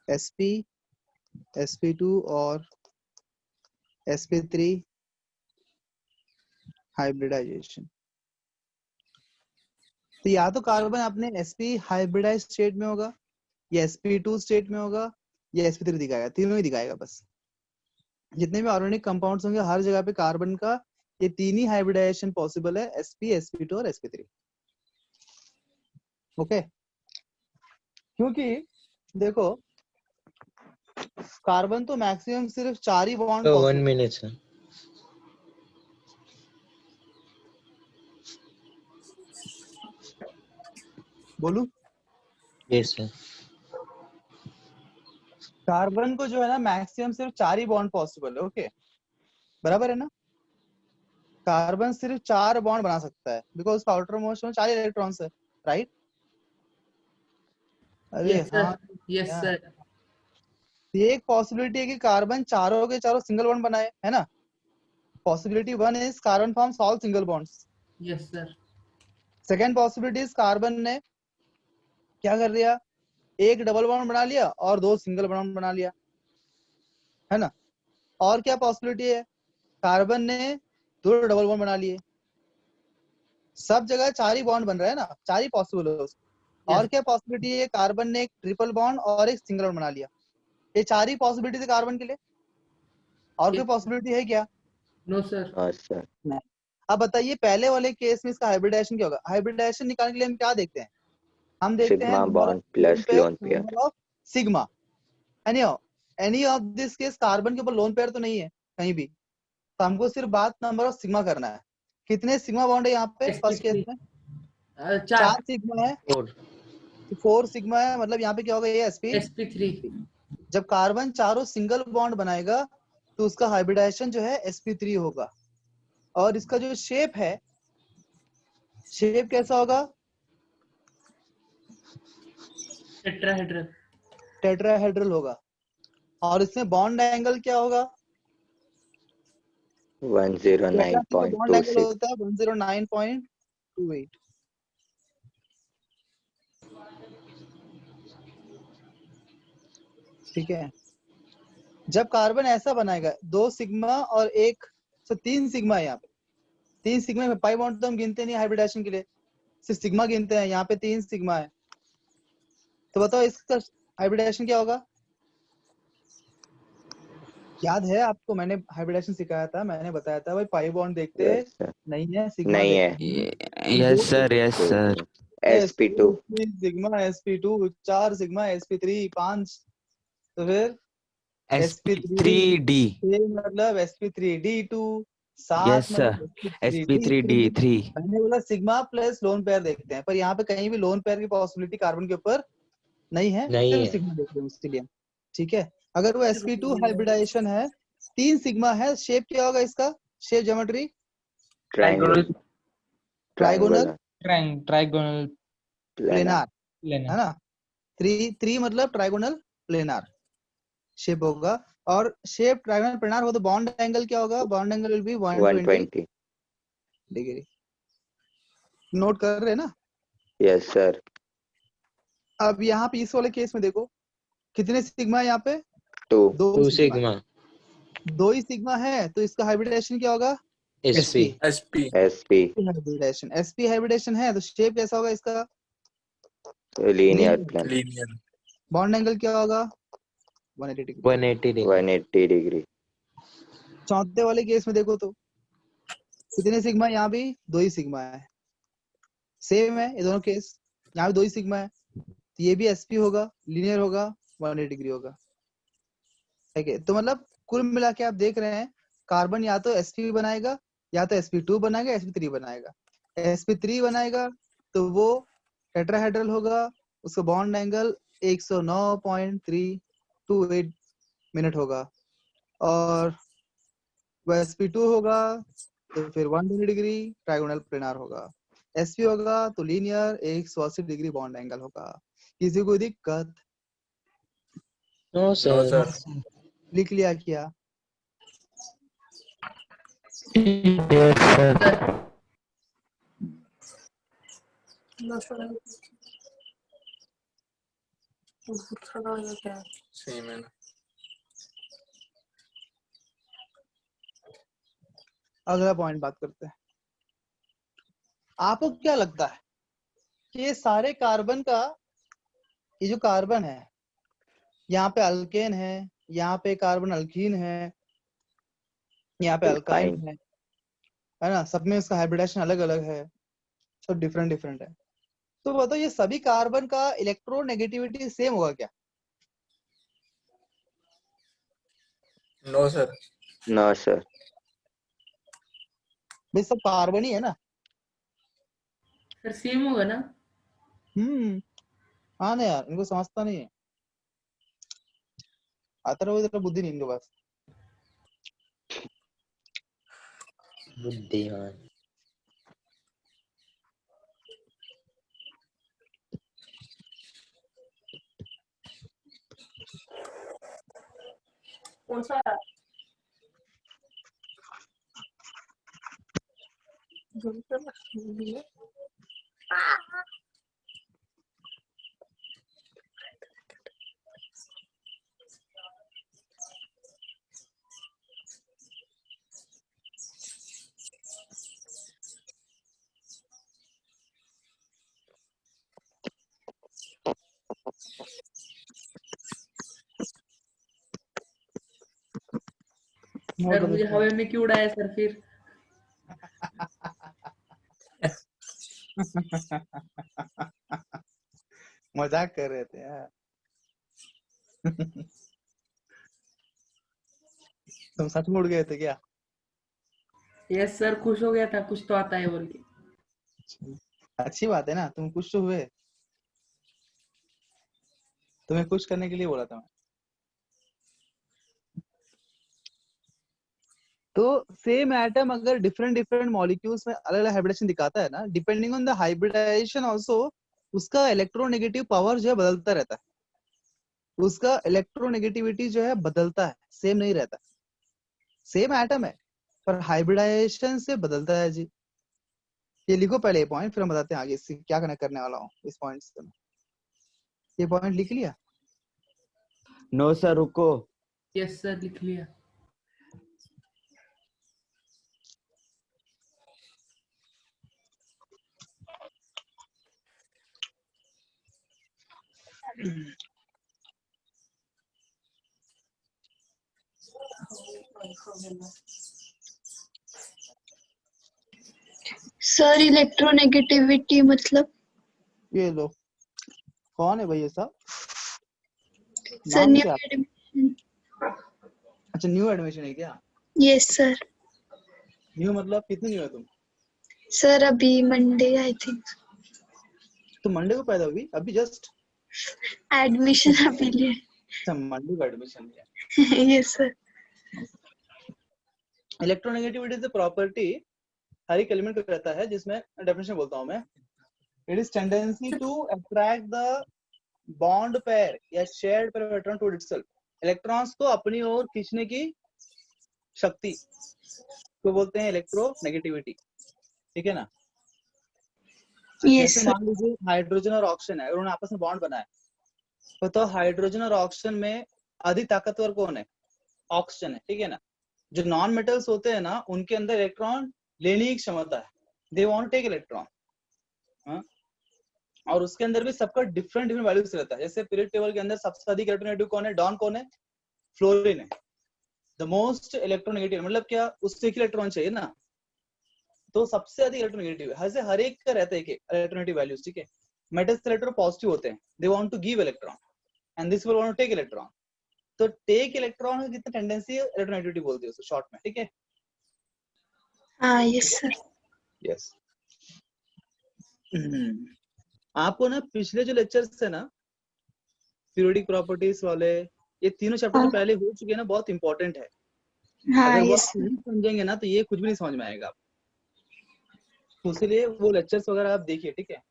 sp, sp2 और sp3 हाइब्रिडाइजेशन। तो या तो कार्बन अपने sp हाइब्रिडाइज स्टेट में होगा, या sp2 स्टेट में होगा, या sp3 दिखाएगा, तीनों ही दिखाएगा बस। जितने भी ऑर्गेनिक कंपाउंड्स होंगे हर जगह पे कार्बन का ये तीन ही हाइब्रिडाइजेशन पॉसिबल है, sp, sp2 और sp3। ओके, क्योंकि देखो कार्बन तो मैक्सिमम सिर्फ 4 ही बॉन्ड 1 पॉसिबल। Minute sir. बोलू? Yes sir. कार्बन को जो है ना मैक्सिमम सिर्फ 4 ही बॉन्ड पॉसिबल है। ओके, बराबर है ना? कार्बन सिर्फ 4 बॉन्ड बना सकता है, बिकॉज उसका आउटर मोस्ट में 4 इलेक्ट्रॉन्स है, राइट? अरे यस हाँ सर, यस यार, सर। ये एक पॉसिबिलिटी है कि कार्बन चारों के चारों सिंगल बॉन्ड बनाए, है ना? Possibility 1 is carbon forms all single bonds. Yes sir. Second possibility is carbon ने क्या कर लिया, एक डबल बॉन्ड बना लिया और 2 सिंगल बॉन्ड बना लिया। है ना। और क्या पॉसिबिलिटी है, कार्बन ने 2 डबल बॉन्ड बना लिए, सब जगह 4 ही बॉन्ड बन रहा है ना, 4 ही पॉसिबल है। और Yes. क्या पॉसिबिलिटी है, कार्बन ने एक ट्रिपल बॉन्ड और एक सिंगल बॉन्ड बना लिया, ये 4 ही पॉसिबिलिटी थे कार्बन के लिए, और कोई Yes. पॉसिबिलिटी है क्या? No, sir. हाँ सर। नहीं। अब बताइए पहले वाले केस में इसका हाइब्रिडाइजेशन क्या होगा? हाइब्रिडाइजेशन निकालने के लिए हम क्या देखते हैं, हम देखते हैं sigma number of bond loan plus pair, lone pair. Number of sigma. Any of this case carbon के ऊपर लोन पेयर तो नहीं है कहीं भी, तो हमको सिर्फ बात नंबर ऑफ सिग्मा करना है। कितने सिग्मा बॉन्ड है यहाँ पे फर्स्ट केस sp3 में? 4 4 सिग्मा है, और 4 सिग्मा है, मतलब यहाँ पे क्या होगा, ये sp3 जब कार्बन चारों सिंगल बॉन्ड बनाएगा तो उसका हाइब्रिडाइजेशन जो है sp3 होगा। और इसका जो शेप है, शेप कैसा होगा? tetrahedral टेट्राहेड्रल होगा। और इसमें बॉन्ड एंगल क्या होगा? टेट्रा का बॉन्ड एंगल 109.26। होता है 109.28। ठीक है, जब कार्बन ऐसा बनाएगा 2 सिग्मा और 3 सिग्मा है यहाँ पे, 3 सिग्मा में पाई बॉन्ड तो हम गिनते नहीं हाइब्रिडाइजेशन के लिए, सिर्फ सिग्मा गिनते हैं, यहाँ पे 3 सिग्मा है, तो बताओ इसका हाइब्रिडाइजेशन क्या होगा? याद है आपको, मैंने हाइब्रिडाइजेशन सिखाया था, मैंने बताया था भाई पाई बॉन्ड देखते यस सर। नहीं है, सिग्मा नहीं है। देखते हैं। Yes 2 sir, yes sir. sp2 sigma sp2, 4 sigma sp3, 5, तो फिर sp3 sp3d। मतलब sp3d2, 7 यस सर, मतलब sp3d3। sp3d3। मैंने बोला सिग्मा प्लस लोन पेयर देखते हैं, पर यहाँ पे कहीं भी लोन पेयर की पॉसिबिलिटी कार्बन के ऊपर नहीं है, नहीं सिर्फ है। सिग्मा देख रहे हैं उसके लिए। ठीक है, अगर वो sp2 हाइब्रिडाइजेशन है, 3 सिग्मा है, शेप क्या होगा इसका, shape geometry triangle. Trigonal trigonal planar, planar. है ना। 3 मतलब ट्राइगोनल प्लेनार शेप होगा। और शेप ट्राइगोनल प्लेनार हो तो बॉन्ड एंगल क्या होगा? Bond angle will be 120 120। Degree. Note कर रहे हैं ना? Yes sir. अब यहाँ पे इस वाले केस में देखो कितने सिग्मा है यहाँ पे? 2 2 सिग्मा, सिग्मा 2 ही सिग्मा है, तो इसका हाइब्रिडेशन क्या होगा? sp sp sp hybridisation, sp hybridisation है तो शेप कैसा होगा इसका? Linear linear. Plane. linear bond angle क्या होगा? 180 डिग्री। 180 degree 180 degree. चौथे वाले केस में देखो तो कितने सिग्मा? यहाँ भी 2 ही सिग्मा है, सेम है ये दोनों केस, यहाँ भी 2 ही सिग्मा है, तो ये भी sp होगा, लीनियर होगा, 180 डिग्री होगा। ठीक है, तो मतलब कुल मिला के आप देख रहे हैं कार्बन या तो sp बनाएगा, या तो sp2 बनाएगा, sp3 बनाएगा। sp3 बनाएगा तो वो टेट्राहेड्रल होगा, उसका बॉन्ड एंगल 109.328 मिनट होगा। और वो sp2 होगा तो फिर 120 डिग्री ट्राइगोनल प्लेनार होगा। sp होगा तो लीनियर 180 डिग्री बॉन्ड एंगल होगा। किसी को दिक्कत? No no sir. sir लिख लिया क्या? Yes sir. same है ना अगला पॉइंट बात करते हैं। आपको क्या लगता है कि ये सारे कार्बन का, ये जो कार्बन है यहाँ पे अल्केन है, यहाँ पे कार्बन अल्कीन है, यहाँ पे अल्काइन Alkyne। है ना, सब में इसका हाइब्रिडेशन अलग अलग है, सब डिफरेंट डिफरेंट है। तो बताओ ये सभी कार्बन का इलेक्ट्रोनेगेटिविटी सेम होगा क्या? no sir no sir. भाई सब कार्बन ही है ना। सर सेम होगा ना? हाँ ना यार, इनको समझता नहीं है, आता रहो इतना बुद्धि नहीं इनके पास। बुद्धिमान। सर मुझे हवा में क्यों उड़ाया सर फिर? मजाक कर रहे थे यार। तुम सच में उड़ गए थे क्या? यस सर, खुश हो गया था, कुछ तो आता है बोल के। अच्छी बात है ना, तुम खुश तो हुए। तुम्हें खुश करने के लिए बोला था मैं। तो सेम एटम अगर डिफरेंट डिफरेंट मॉलिक्यूल्स में अलग अलग हाइब्रिडेशन दिखाता है ना, depending on the hybridisation also उसका इलेक्ट्रोनेगेटिव पावर जो है बदलता रहता है। उसका इलेक्ट्रोनेगेटिविटी जो है बदलता है, सेम नहीं रहता। सेम एटम है पर हाइब्रिडाइजेशन से बदलता है जी। ये लिखो पहले ये पॉइंट, फिर हम बताते हैं आगे इससे क्या कनेक्ट करने वाला हूँ इस पॉइंट से। ये पॉइंट लिख लिया? नो सर रुको। यस सर, लिख लिया। सर इलेक्ट्रोनेगेटिविटी मतलब? ये लो, कौन है भाई ये सब? सर नाम न्यू क्या? एडमिशन। अच्छा न्यू एडमिशन है क्या? Yes sir. न्यू मतलब कितनी न्यू है तुम? सर अभी मंडे आई थिंक। तुम मंडे को पैदा हुई अभी जस्ट? एडमिशन अभी लिए। अच्छा मंडे को एडमिशन लिया। Yes sir. Electronegativity is property हर एक एलिमेंट का रहता है, जिसमें डेफिनेशन बोलता हूं मैं। It is tendency to attract the bond pair या shared pair electron to itself. Electrons को अपनी ओर खींचने की शक्ति को बोलते हैं इलेक्ट्रोनेगेटिविटी, ठीक है ना? यस जैसे सर। मान लीजिए हाइड्रोजन और ऑक्सीजन है, उन्होंने आपस में बॉन्ड बनाया, तो हाइड्रोजन और ऑक्सीजन में अधिक ताकतवर कौन है? ऑक्सीजन है, ठीक है ना? जो नॉन मेटल्स होते हैं ना, उनके अंदर इलेक्ट्रॉन लेने की क्षमता है, they want to take electron. और उसके अंदर भी सबका डिफरेंट डिफरेंट वैल्यूज रहता है। जैसे पीरियड टेबल के अंदर सबसे अधिक इलेक्ट्रोनेगेटिव कौन है? डॉन कौन है? फ्लोरीन है। द मोस्ट इलेक्ट्रोनेगेटिव मतलब क्या, उससे एक इलेक्ट्रॉन चाहिए ना, तो सबसे अधिक इलेक्ट्रोनेगेटिव है। हर एक का रहता है एक इलेक्ट्रोनेगेटिव वैल्यूज, ठीक है? मेटल्स इलेक्ट्रो पॉजिटिव होते हैं, they want to give electron and this will want to take electron. तो टेक इलेक्ट्रॉन की कितनी टेंडेंसी है, इलेक्ट्रोनेगेटिविटी बोलते हैं उसको शॉर्ट में, ठीक है? हाँ यस सर। यस। आपको ना पिछले जो लेक्चर्स है ना, पीरियोडिक प्रॉपर्टीज वाले, ये तीनों चैप्टर जो पहले हो चुके हैं ना, बहुत इंपॉर्टेंट है। हाँ अगर वो यस आप नहीं समझेंगे ना तो ये कुछ भी नहीं समझ में आएगा। तो इसलिए वो लेक्चर्स वगैरह आप देखिए, ठीक है?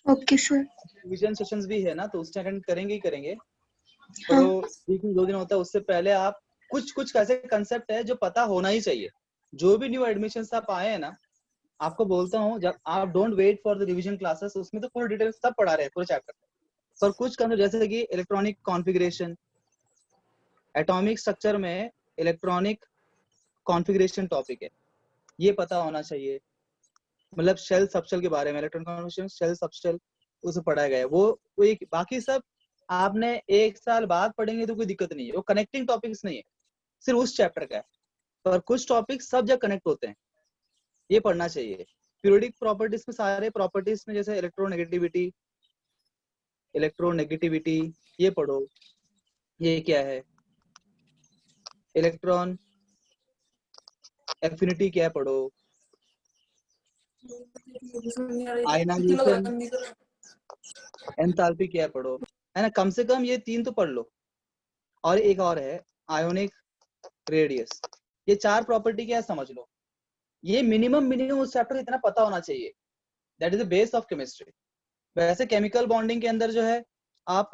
Okay sir. रिवीजन सेशंस भी है ना, तो उससे अटेंड करेंगे ही करेंगे। पर हाँ वो वीक में 2 दिन होता है, उससे पहले आप कुछ ऐसे कंसेप्ट है जो पता होना ही चाहिए। जो भी न्यू एडमिशन आप आए हैं ना, आपको बोलता हूँ, जब आप don't wait for the revision classes, उसमें तो पूरी डिटेल सब पढ़ा रहे हैं पूरे चैप्टर। पर कुछ कंसेप्ट जैसे कि इलेक्ट्रॉनिक कॉन्फ़िगरेशन, एटॉमिक स्ट्रक्चर में इलेक्ट्रॉनिक कॉन्फ़िगरेशन टॉपिक है, ये पता होना चाहिए। मतलब शेल सबशेल के बारे में, इलेक्ट्रॉनिक कॉन्फ़िगरेशन, शेल सबशेल, उसे पढ़ाया गया है। वो एक, बाकी सब आपने 1 साल बाद पढ़ेंगे तो कोई दिक्कत नहीं है, वो कनेक्टिंग टॉपिक्स नहीं है, सिर्फ उस चैप्टर का है। पर कुछ टॉपिक सब जगह कनेक्ट होते हैं, ये पढ़ना चाहिए। पीरियोडिक प्रॉपर्टीज में सारे प्रॉपर्टीज में जैसे इलेक्ट्रोनेगेटिविटी ये पढ़ो, ये क्या है? इलेक्ट्रॉन एफिनिटी क्या है पढ़ो, आयनाइजेशन एंथैल्पी क्या है पढ़ो, है ना? कम से कम ये 3 तो पढ़ लो। और एक और है आयोनिक रेडियस, ये 4 प्रॉपर्टी क्या है समझ लो। ये मिनिमम उस चैप्टर इतना पता होना चाहिए, that is the base of chemistry. वैसे केमिकल बॉन्डिंग के अंदर जो है आप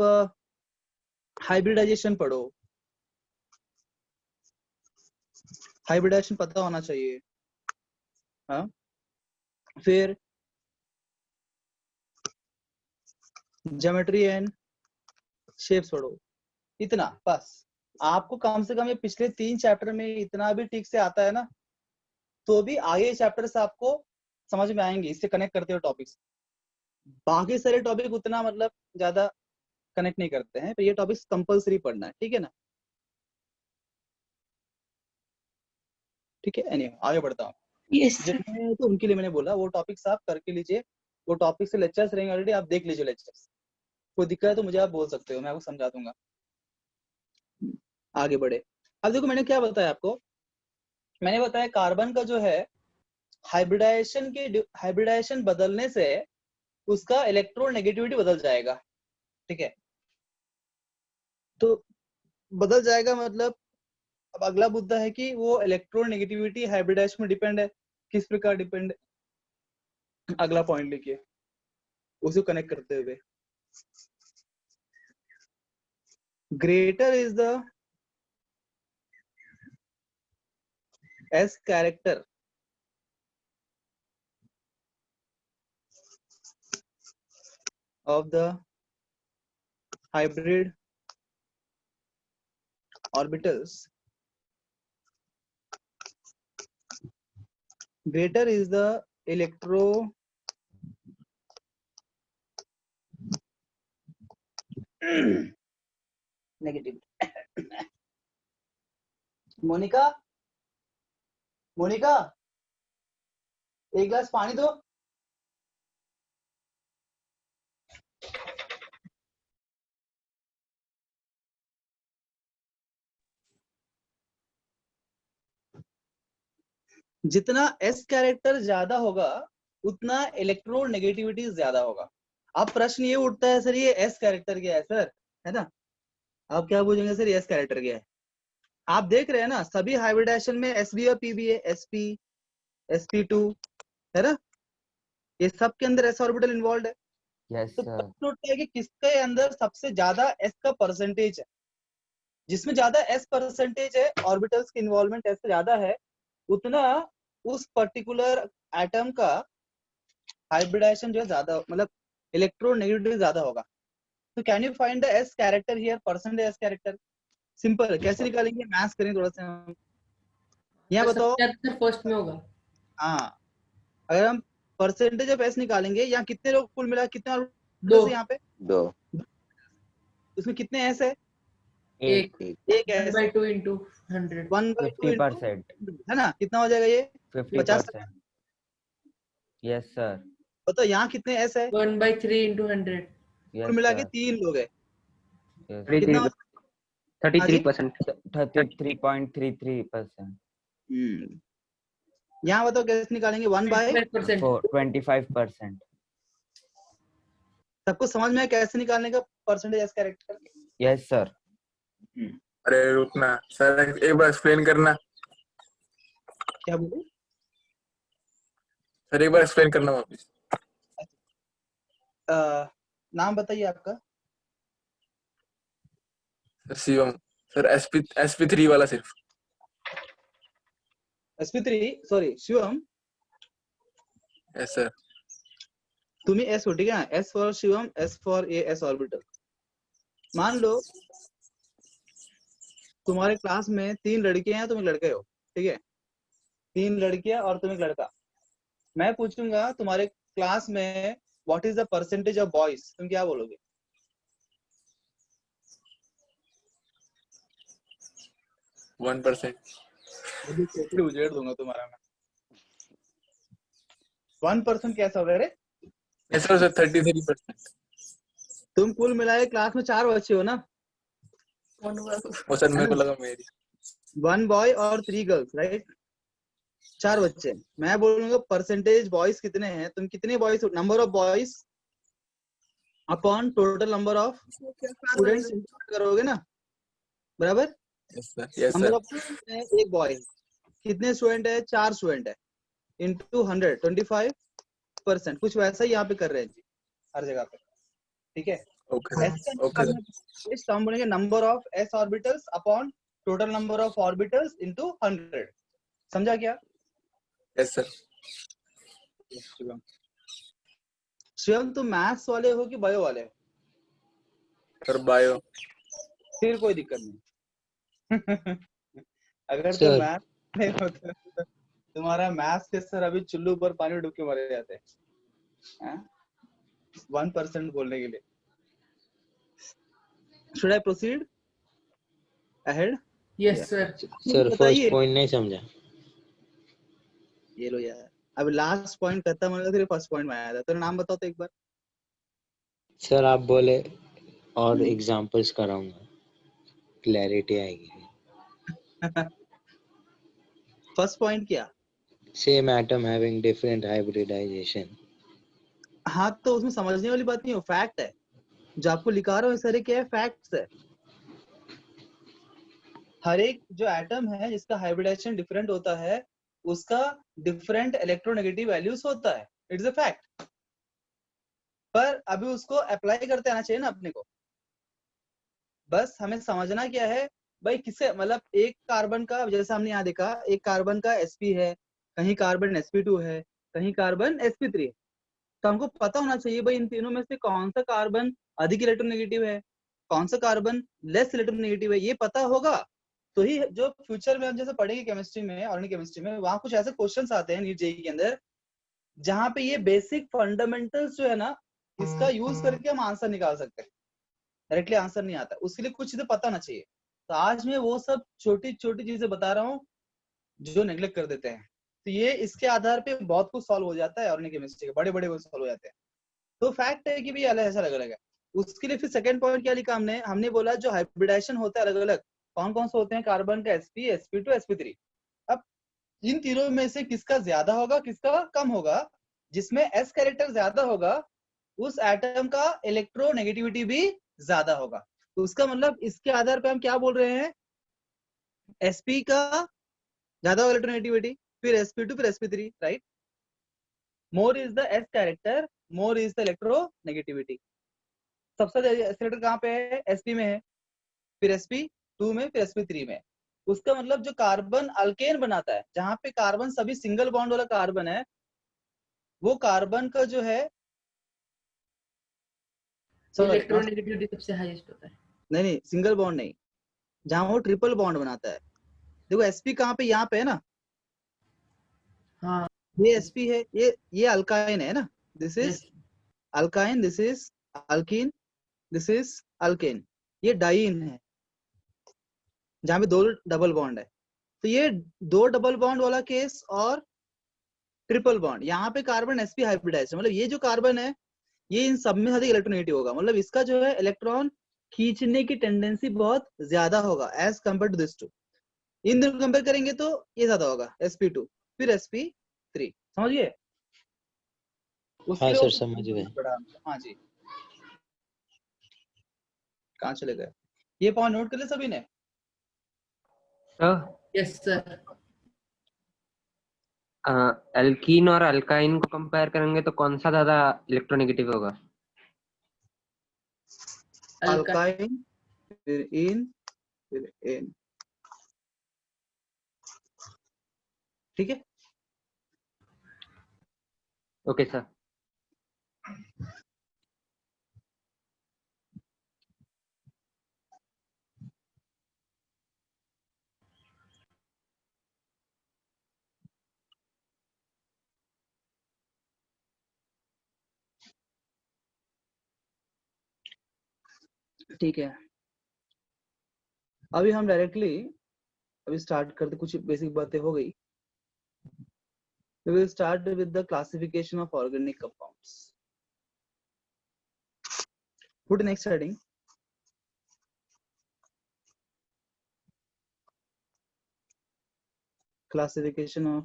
हाइब्रिडाइजेशन पढ़ो, हाइब्रिडाइजेशन पता होना चाहिए। हाँ, फिर ज्योमेट्री एंड शेप्स पढ़ो, इतना बस। आपको कम से कम ये पिछले 3 चैप्टर में इतना भी ठीक से आता है ना, तो भी आगे चैप्टर से आपको समझ में आएंगे, इससे कनेक्ट करते हो टॉपिक्स। बाकी सारे टॉपिक उतना मतलब ज्यादा कनेक्ट नहीं करते हैं, तो ये टॉपिक्स कंपलसरी पढ़ना है, ठीक है ना? ठीक है, anyway, आगे बढ़ता हूँ। Yes, sir. जितने तो उनके लिए मैंने बोला, वो टॉपिक्स आप करके लीजिए, वो टॉपिक से लेक्चर्स रहेंगे ऑलरेडी, आप देख लीजिए लेक्चर्स। कोई दिक्कत है तो मुझे आप बोल सकते हो, मैं आपको समझा दूंगा। आगे बढ़े। अब देखो मैंने क्या बताया आपको, मैंने बताया कार्बन का जो है हाइब्रिडाइजेशन बदलने से उसका इलेक्ट्रोनेगेटिविटी बदल जाएगा, ठीक है। तो बदल जाएगा मतलब अब अगला मुद्दा है कि वो इलेक्ट्रोनेगेटिविटी हाइब्रिडाइजेशन में डिपेंड है, किस प्रकार डिपेंड है, अगला पॉइंट लिखिए उसे कनेक्ट करते हुए। Greater is the S character of the hybrid orbitals, greater is the negative. Monika, Monika, एक गिलास पानी दो। जितना S कैरेक्टर ज्यादा होगा उतना इलेक्ट्रोनेगेटिविटी ज्यादा होगा। अब प्रश्न ये उठता है सर ये S कैरेक्टर क्या है सर, है ना। आप क्या पूछेंगे सर ये S कैरेक्टर क्या है। आप देख रहे हैं ना सभी हाइब्रिडाइजेशन में Sb और Pb है, sp sp2 है ना, ये सब के अंदर S ऑर्बिटल इन्वॉल्व है। यस तो सर। प्रश्न उठता है कि किसके अंदर सबसे ज्यादा S का परसेंटेज है। जिसमें ज्यादा S परसेंटेज है, ऑर्बिटल्स की इन्वॉल्वमेंट S से ज्यादा है, उतना उस पर्टिकुलर एटम का हाइब्रिडाइजेशन जो है ज्यादा, मतलब इलेक्ट्रोनेगेटिविटी ज्यादा होगा। तो can you find the S character here, percentage S character. Simple है, कैसे निकालेंगे, मैथ्स करेंगे थोड़ा सा। यहाँ बताओ। 77 फर्स्ट में होगा। हाँ, अगर हम परसेंटेज ऑफ S निकालेंगे, यहाँ कितने लोग कुल मिला, कितने दो। ऑर्बिटल्स यहाँ पे, 2 इसमें कितने S है, एक। 1 S, 1/2 into 100। 1/2 50%। है ना, कितना हो जाएगा ये 50%। Yes sir. बताओ यहाँ कितने S है, 1/3 into 100। कुल यस मिला के सर। 3 लोग है, यस। कितना हो- हाँ जी? 33.33%। यहाँ बताओ कैसे निकालेंगे, 1/, 25%। सबको समझ में है कैसे निकालने का percentage S character. Yes sir. अरे रुकना सर, एक बार एक्सप्लेन करना क्या बोले, सर, एक बार एक्सप्लेन करना वापस। नाम बताइए आपका। सर शिवम सर, sp3 वाला सिर्फ। sp3 sorry Shivam, yes sir. तुम्हें S हो, ठीक है, S for Shivam, S for a S orbital. मान लो तुम्हारे क्लास में 3 लड़कियां हैं, तुम एक लड़के हो, ठीक है, 3 लड़कियां और तुम एक लड़का। मैं पूछूंगा तुम्हारे क्लास में what is the percentage of boys, तुम क्या बोलोगे। 1%। उजेड़ दूंगा तुम्हारा मैं। 1% कैसा होगा रे, यस सर 33%। तुम कुल मिलाए क्लास में 4 बच्चे हो ना, वो सर मेरे को लगा मेरी। 1 बॉय और 3 गर्ल्स, राइट, 4 बच्चे। मैं बोलूंगा परसेंटेज बॉयज कितने हैं, तुम कितने boys, number of boys upon total number of students करोगे ना, बराबर। Yes sir. नंबर ऑफ एक बॉय, कितने स्टूडेंट है, 4 स्टूडेंट है, इनटू 100, 25%। कुछ वैसा ही यहाँ पे कर रहे हैं जी हर जगह पे, ठीक है। Okay okay sir. हम बोलेंगे number of S orbitals upon total number of orbitals into 100, समझा क्या। Yes sir. शिवम तुम मैथ्स वाले हो कि बायो वाले हो, सर बायो। फिर कोई दिक्कत नहीं। अगर तुम सर। मैथ नहीं हो तो तुम्हारा मैथ्स के सर अभी चुल्लू पर पानी डूब के मरे जाते हैं 1% बोलने के लिए। Should I proceed ahead? Yes sir। Sir first point नहीं समझा। ये लो यार, अब लास्ट पॉइंट खत्म होगा फिर फर्स्ट पॉइंट में आया था। तेरा नाम बताओ तो एक बार। सर आप बोले और हम्म। एग्जांपल्स कराऊंगा, क्लैरिटी आएगी। फर्स्ट पॉइंट क्या? Same atom having different hybridisation. हाँ तो उसमें समझने वाली बात नहीं हो, फैक्ट है जो आपको लिखा रहा हूँ, ये सारे क्या है, फैक्ट्स है। हर एक जो एटम है जिसका हाइब्रिडाइजेशन डिफरेंट होता है उसका डिफरेंट इलेक्ट्रोनेगेटिव वैल्यूज होता है, इट्स अ फैक्ट। पर अभी उसको अप्लाई करते आना चाहिए ना अपने को। बस हमें समझना क्या है भाई, किसे मतलब एक कार्बन का, जैसे हमने यहाँ देखा एक कार्बन का sp है, कहीं कार्बन sp2 है, कहीं कार्बन sp3 है। तो हमको पता होना चाहिए भाई इन तीनों में से कौन सा कार्बन अधिक इलेक्ट्रोनेगेटिव है, कौन सा कार्बन लेस इलेक्ट्रोनेगेटिव है, ये पता होगा तो ही जो फ्यूचर में हम जैसे पढ़ेंगे केमिस्ट्री में, ऑर्गेनिक केमिस्ट्री में, वहां कुछ ऐसे क्वेश्चंस आते हैं नीट जेईई के अंदर जहां पे ये बेसिक फंडामेंटल्स जो है ना इसका यूज करके हम आंसर निकाल सकते हैं। डायरेक्टली आंसर नहीं आता, उसके लिए कुछ चीजें पता ना चाहिए। तो आज मैं वो सब छोटी छोटी चीजें बता रहा हूँ जो नेग्लेक्ट कर देते हैं। तो ये इसके आधार पे बहुत कुछ सॉल्व हो जाता है, ऑर्गेनिक केमिस्ट्री के बड़े बड़े सॉल्व हो जाते हैं। तो फैक्ट है कि भाई अलग ऐसा अलग अलग है। उसके लिए फिर सेकंड पॉइंट क्या लिखा हमने, हमने बोला जो हाइब्रिडाइजेशन होता है अलग अलग कौन कौन से होते हैं, कार्बन का sp, sp2, sp3। अब इन तीनों में से किसका ज्यादा होगा किसका कम होगा, जिसमें s कैरेक्टर ज्यादा होगा उस एटम का इलेक्ट्रोनेगेटिविटी भी ज्यादा होगा। तो उसका मतलब इसके आधार पे हम क्या बोल रहे हैं, sp का ज्यादा होगा इलेक्ट्रोनेगेटिविटी, फिर sp2, फिर sp3, right. More is the s character, more is the electronegativity. सबसे ज्यादा एक्सीलेटर कहाँ पे है, sp में है, फिर sp2 में, फिर sp3 में। उसका मतलब जो कार्बन अल्केन बनाता है, जहां पे कार्बन सभी सिंगल बॉन्ड वाला कार्बन है, वो कार्बन का जो है इलेक्ट्रोनेगेटिविटी सबसे हाईएस्ट होता है। नहीं सिंगल बॉन्ड नहीं, जहां वो ट्रिपल बॉन्ड बनाता है। देखो sp कहाँ पे, यहाँ पे है ना, हाँ ये sp है, ये अल्काइन है ना, this is yes alkyne, this is alkyne, this is alkane. ये डाइन है जहां पे दो डबल बॉन्ड है। तो ये दो डबल बॉन्ड वाला केस और ट्रिपल बॉन्ड, यहाँ पे कार्बन sp हाइब्रिडाइज, मतलब ये जो कार्बन है ये इन सब में अधिक इलेक्ट्रोनेगेटिव होगा, मतलब इसका जो है इलेक्ट्रॉन खींचने की टेंडेंसी बहुत ज्यादा होगा as compare to this two. इन दोनों कंपेयर करेंगे तो ये ज्यादा होगा sp2, फिर sp3, समझिए। उसके हाँ लिए सर और कुछ समझ नहीं गए। पड़ा हमको। हाँ जी, कहाँ चले गए, ये पॉइंट नोट कर ले सभी ने। Yes sir. एल्कीन और अल्काइन को कंपेयर करेंगे तो कौन सा ज्यादा इलेक्ट्रोनेगेटिव होगा? अल्काइन, फिर इन, फिर इन, ठीक है। Okay sir. ठीक है, अभी हम डायरेक्टली अभी स्टार्ट करते, कुछ बेसिक बातें हो गई। We will start with the classification of organic compounds. Put next heading. Classification of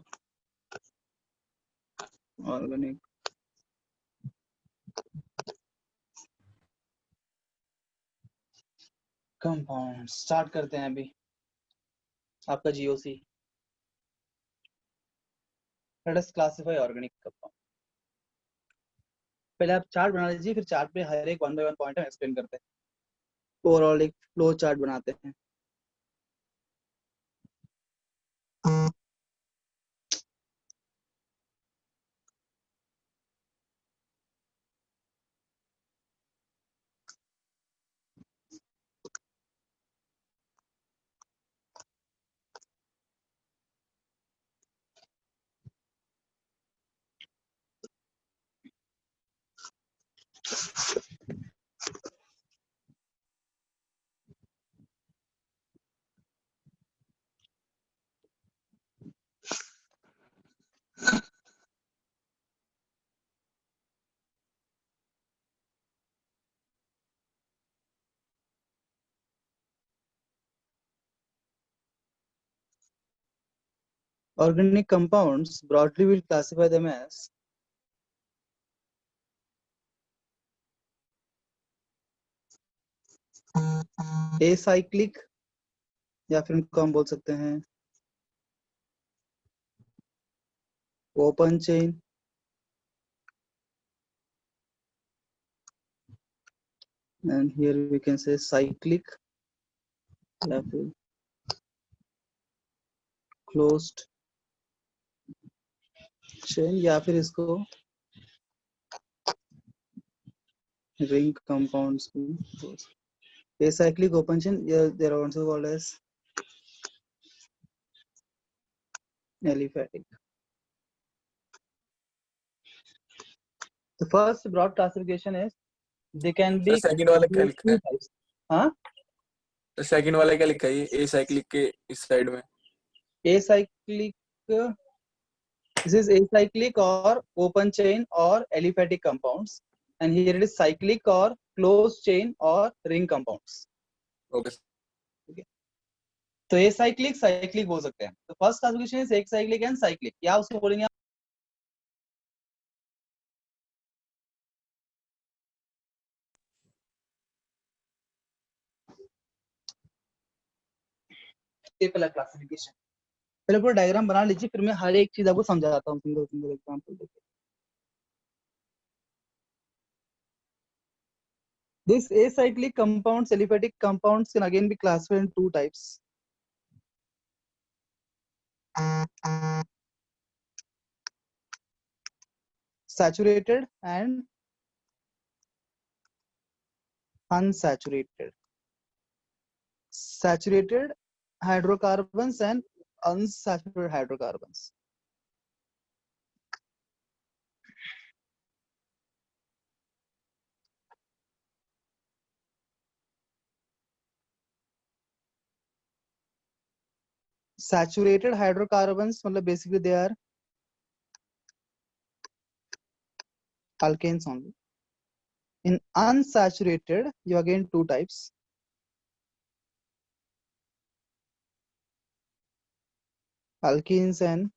organic compounds. Start करते हैं अभी आपका GOC. Let us classify organic compound. पहले आप चार्ट बना लीजिए, फिर चार्ट पे हर एक वन बाय वन पॉइंट हम एक्सप्लेन करते हैं। ओवरऑल एक फ्लो चार्ट बनाते हैं। Organic compounds, broadly we'll classify them as acyclic, या फिर इनको हम बोल सकते हैं open chain, and here we can say cyclic, या फिर closed chain, या फिर इसको ring compounds भी बोल सकते हैं. Acyclic, open chain, yeah, they are also called as aliphatic. The first broad classification is they can sir be second वाला क्या लिखा two है? types. हाँ, सेकंड वाला क्या लिखा है? ये ए साइक्लिक के इस साइड में. acyclic, this is acyclic or open chain or aliphatic compounds, and here it is cyclic or closed chain or ring compounds. Okay. तो acyclic cyclic बोल सकते हैं. तो first classification is acyclic and cyclic. क्या उसको बोलेंगे आप? ये पहला क्लासिफिकेशन. पहले पूरा डायग्राम बना लीजिए, फिर मैं हर एक चीज आपको समझाता हूँ सिंगल सिंगल एग्जांपल देके. This acyclic compounds, aliphatic compounds can again be classified in two types. Saturated and unsaturated. Saturated hydrocarbons and unsaturated hydrocarbons. Saturated hydrocarbons, मतलब basically they are alkanes only. In unsaturated, you again two types. Alkenes and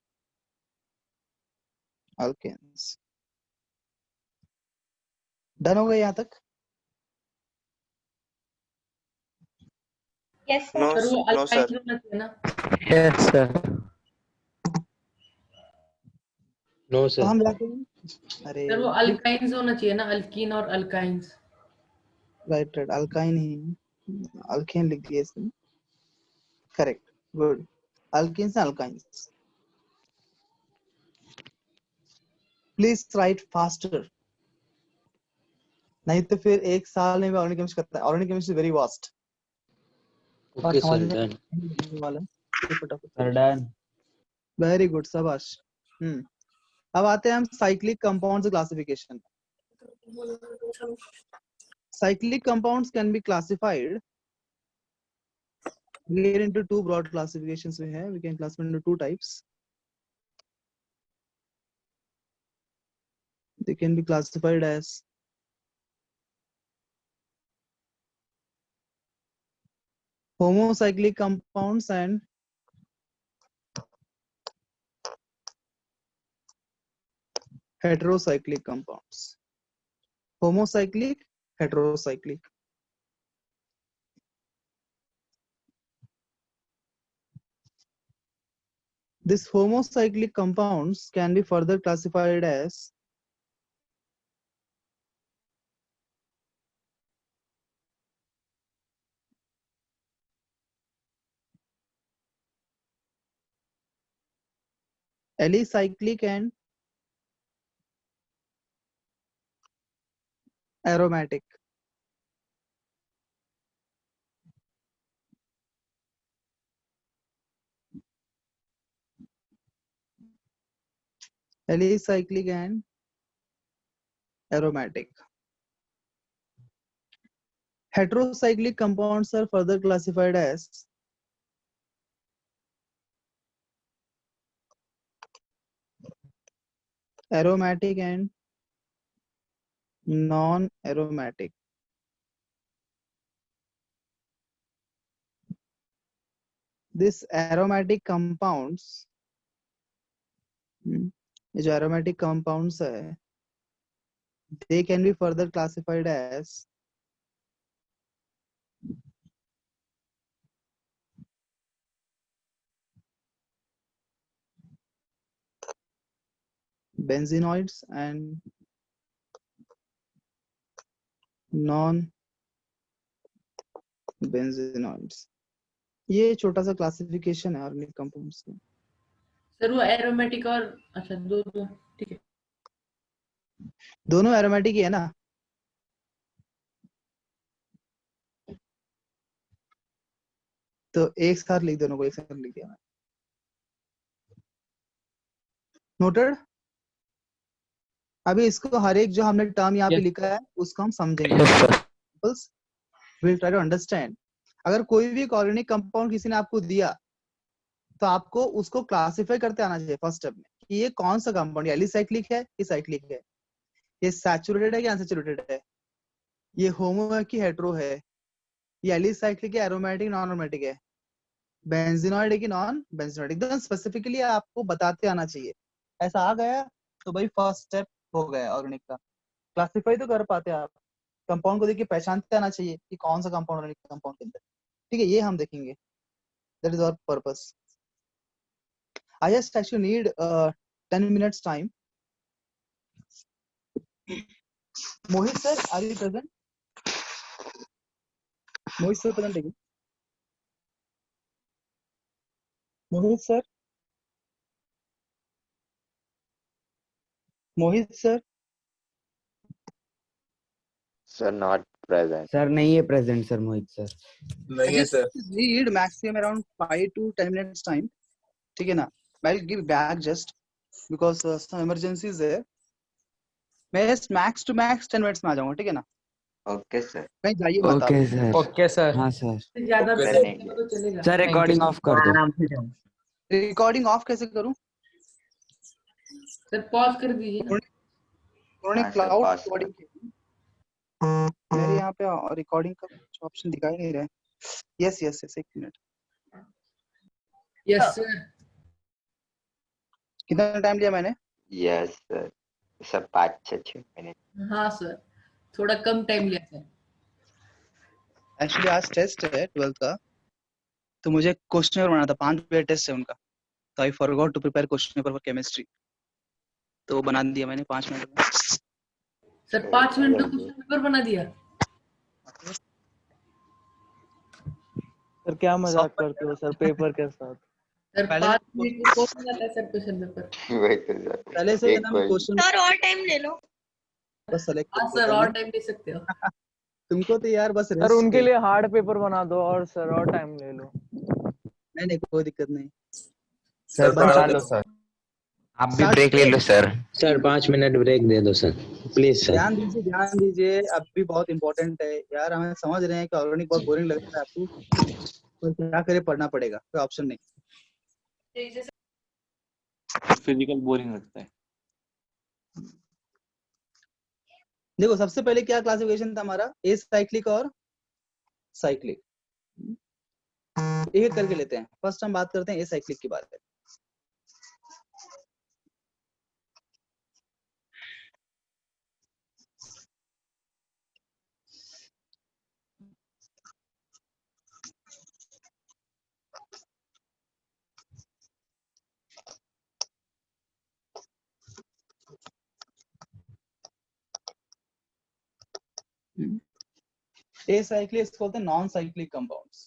alkanes. Done हो गया यहाँ तक? Yes, sir. No, sir वो no, sir. Alkyne होना चाहिए ना. Yes, sir. No, तो sir. हम जाते हैं. अरे सर वो अल्काइंस होना चाहिए ना, अल्कीन और अल्काइंस. राइट राइट, अल्काइन ही, अल्केन लिख दिया इसमें. Correct, good. Alkenes and alkynes. Please write faster. नहीं तो फिर एक साल में ऑर्गेनिक केमिस्ट्री करता है. Organic chemistry very vast. Okay, sir. Done. वाला फटाफट. Sir done. वेरी गुड, शाबाश. अब आते हैं हम cyclic compounds classification. Cyclic compounds can be classified here into two broad classifications we have. We can classify into two types. They can be classified as homocyclic compounds and heterocyclic compounds. Homocyclic, heterocyclic. These homocyclic compounds can be further classified as alicyclic and aromatic. Alicyclic and aromatic. Heterocyclic compounds are further classified as aromatic and non-aromatic. These aromatic compounds ये जो aromatic compounds है they can be further classified as benzenoids and non benzenoids. ये छोटा सा classification है organic compounds का. Sir वो aromatic और अच्छा दो दो ठीक है. दोनों एरोमेटिक ही है ना. तो एक साथ लिख दोनों को एक साथ लिख दिया. नोटेड. अभी इसको हर एक जो हमने टर्म यहाँ पे लिखा है उसको हम समझेंगे. We'll try to understand. अगर कोई भी ऑर्गेनिक कंपाउंड किसी ने आपको दिया तो आपको उसको क्लासिफाई करते आना चाहिए फर्स्ट स्टेप में कि ये कौन सा कंपाउंड, एलिसाइक्लिक है कि साइक्लिक है, ये सैचुरेटेड है कि अनसैचुरेटेड है, ये होमो है कि हेटेरो है, ये एलिसाइक्लिक है, एरोमेटिक नॉन एरोमेटिक है, बेंजीनॉइड है कि नॉन बेंजीनॉइड. एकदम स्पेसिफिकली आपको बताते आना चाहिए. ऐसा आ गया तो भाई फर्स्ट स्टेप हो गया ऑर्गेनिक का. क्लासिफाई तो कर पाते आप, कंपाउंड को देखिए पहचानते आना चाहिए कि कौन सा कंपाउंड ऑर्गेनिक कंपाउंड के अंदर. ठीक है, ये हम देखेंगे. That is our purpose. I just actually need 10 minutes time. Mohit sir, are you present? Mohit sir present again. Mohit sir. Mohit sir. Sir, not present. Sir नहीं है प्रेजेंट सर मोहित sir. नहीं है sir. Need maximum around 5 to 10 minutes time. ठीक है ना? I'll give back just because some emergency is there. मैं just max to max 10 minutes में आ जाऊंगा. ठीक है ना? Okay, sir. कहीं जाइए मत आप. Okay sir. Okay sir. हाँ सर. ज्यादा Okay, पैसे sir. तो चलेगा. सर रिकॉर्डिंग ऑफ कर दो. रिकॉर्डिंग ऑफ कैसे करूं? सर पॉज कर दीजिए ना. उन्होंने हाँ, sir, क्लाउड pass रिकॉर्डिंग की. मेरे यहाँ पे रिकॉर्डिंग का कुछ ऑप्शन दिखाई नहीं रहा है. यस यस यस, एक मिनट. Yes sir. कितना टाइम लिया मैंने? Yes, sir. Sir, 5-6 minutes. हाँ सर थोड़ा कम टाइम लिया सर. एक्चुअली आज टेस्ट है 12th का, तो मुझे क्वेश्चन पेपर बनाना था. 5 पेपर टेस्ट है उनका, तो I forgot to prepare question paper for chemistry. तो बना दिया मैंने 5 मिनट में. सर 5 मिनट में क्वेश्चन पेपर बना दिया. सर क्या मजाक करते हो सर पेपर के साथ. सर पहले 5 मिनट में कौन बनाता है sir question paper. Wait, sir. पहले से एक ना बार- क्वेश्चन सर और टाइम ले लो. बस सेलेक्ट हाँ सर और टाइम दे सकते हो. तुमको तो यार बस सर rest उनके चाहिए. लिए हार्ड पेपर बना दो और सर और टाइम ले लो. नहीं नहीं कोई दिक्कत नहीं. सर बन बना चुका लो है. सर. आप भी ब्रेक ले लो सर. सर 5 मिनट ब्रेक दे दो सर प्लीज सर. ध्यान दीजिए. अब भी बहुत इंपॉर्टेंट है यार. हमें समझ रहे हैं कि ऑर्गेनिक बहुत बोरिंग लगता है आपको, तो क्या करे, पढ़ना पड़ेगा, कोई ऑप्शन नहीं. फिजिकल बोरिंग लगता है. देखो सबसे पहले क्या क्लासिफिकेशन था हमारा, ए साइक्लिक और साइक्लिक. एक एक करके लेते हैं. फर्स्ट हम बात करते हैं ए साइक्लिक की बात है. ए साइक्लिक इसको बोलते हैं नॉन साइक्लिक कंपाउंड्स.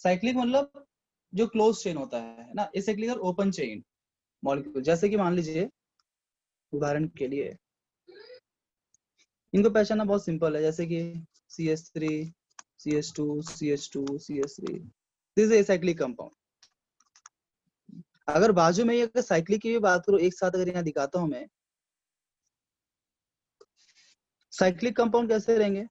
साइक्लिक मतलब जो क्लोज चेन होता है ना. ए साइक्लिक और ओपन चेन मॉलिक्यूल. जैसे कि मान लीजिए उदाहरण के लिए इनको पहचानना बहुत सिंपल है. जैसे कि CH3 CH2 CH2 CH3, this is a cyclic compound. अगर बाजू में ये अगर साइक्लिक की भी बात करो एक साथ, अगर यहाँ दिखाता हूं मैं, साइक्लिक कंपाउंड कैसे रहेंगे?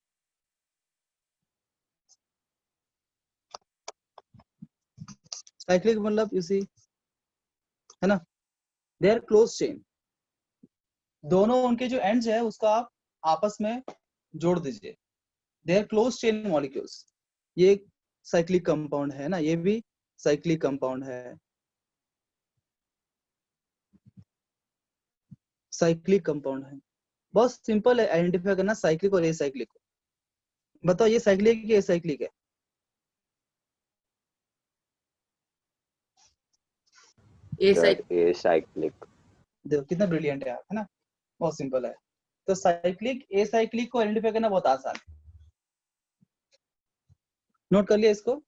साइक्लिक मतलब यू सी है ना, दे आर क्लोज चेन. दोनों उनके जो एंड्स है उसका आप आपस में जोड़ दीजिए. They are close chain molecules. ये साइक्लिक कंपाउंड है ना, ये भी साइक्लिक कंपाउंड है. साइक्लिक कंपाउंड है। बहुत सिंपल है आइडेंटिफाई करना साइक्लिक और एसाइक्लिक को। बताओ ये साइक्लिक है कि एसाइक्लिक है? एसाइक्लिक। देखो कितना ब्रिलियंट है आप, है ना? बहुत सिंपल है। तो साइक्लिक एसाइक्लिक को आइडेंटिफाई करना बहुत आसान है। नोट कर लिया इसको?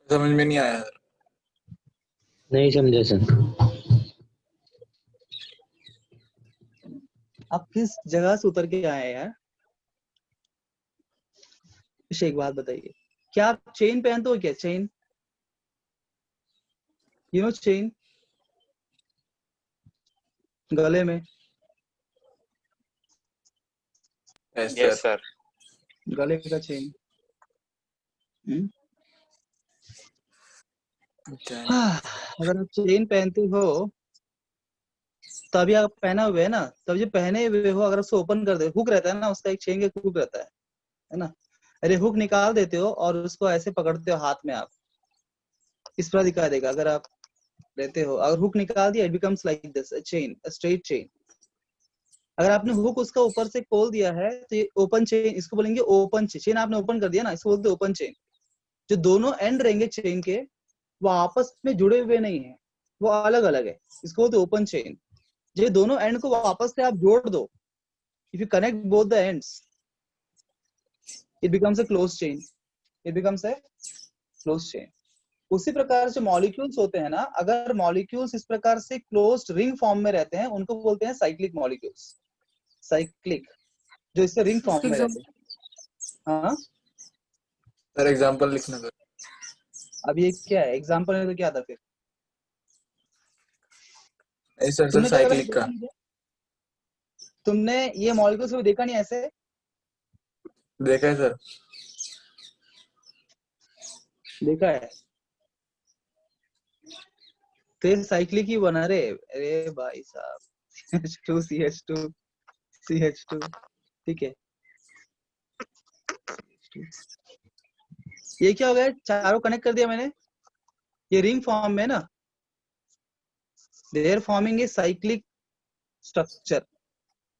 समझ में नहीं आया सर। नहीं समझे सर। आप किस जगह से उतर के आए हैं यार? मुझे एक बात बताइए, क्या आप चेन पहनते हो क्या? चेन, यू नो चेन, गले में, यस Yes, सर। sir. गले का चेन। अगर आप चेन पहनते हो तभी आप पहना हुए है ना, तब जो पहने हुए हो अगर उसको ओपन कर दे, हुक रहता है ना उसका, एक चेन का हुक रहता है ना? अरे हुक निकाल देते हो और उसको ऐसे पकड़ते हो हाथ में, आप इस तरह दिखा देगा। अगर आप लेते हो, अगर हुक निकाल दिया, it becomes like this, a chain, a straight chain. अगर आपने हुक उसका ऊपर से खोल दिया है तो ये ओपन चेन, इसको बोलेंगे ओपन चेन। आपने ओपन कर दिया ना, इसको बोलते ओपन चेन। जो दोनों एंड रहेंगे चेन के वो आपस में जुड़े हुए नहीं है, वो अलग अलग है, इसको बोलते ओपन चेन। जो दोनों एंड को वापस से आप जोड़ दो, if you connect both the ends, it becomes a close chain, it becomes a close chain. उसी प्रकार से मॉलिक्यूल्स होते हैं ना, अगर मॉलिक्यूल्स इस प्रकार से क्लोज्ड रिंग फॉर्म में रहते हैं उनको बोलते हैं साइक्लिक मॉलिक्यूल्स। साइक्लिक, जो इससे रिंग फॉर्म में रहते हैं। हाँ, सर एग्जांपल लिखना सर। अब ये क्या है? एग्जांपल है तो क्या था फिर? ऐसा सर तुमने क्या कभी साइक्लिक देखा का नहीं क्या? तुमने ये मॉलिक्यूल्स को देखा नहीं ऐसे? देखा है सर। देखा है तो ये साइक्लिक ही बना रे। अरे भाई साहब, CH2 CH2 CH2, ठीक है। ये क्या हो गया? चारों कनेक्ट कर दिया मैंने, ये रिंग फॉर्म में ना, they're forming a cyclic structure.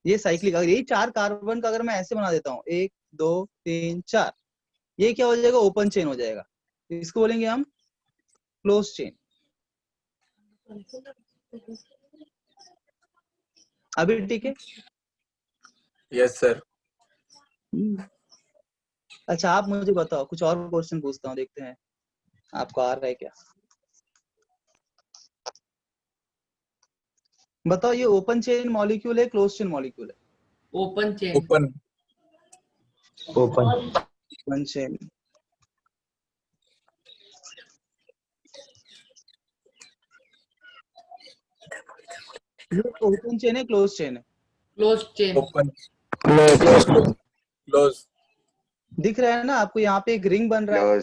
ये साइक्लिक, अगर यही 4 कार्बन का अगर मैं ऐसे बना देता हूँ, 1 2 3 4, ये क्या हो जाएगा? ओपन चेन हो जाएगा। इसको बोलेंगे हम क्लोज चेन। अभी ठीक है? Yes sir. अच्छा आप मुझे बताओ, कुछ और क्वेश्चन पूछता हूँ, देखते हैं आपको आ रहा है क्या। बताओ ये ओपन चेन मॉलिक्यूल है, क्लोज चेन मॉलिक्यूल है? Open chain. Open. Open. Open chain. ये ओपन चेन है, क्लोज चेन है? Close chain. Open. Close close. दिख रहा है ना आपको, यहाँ पे एक रिंग बन रहा है।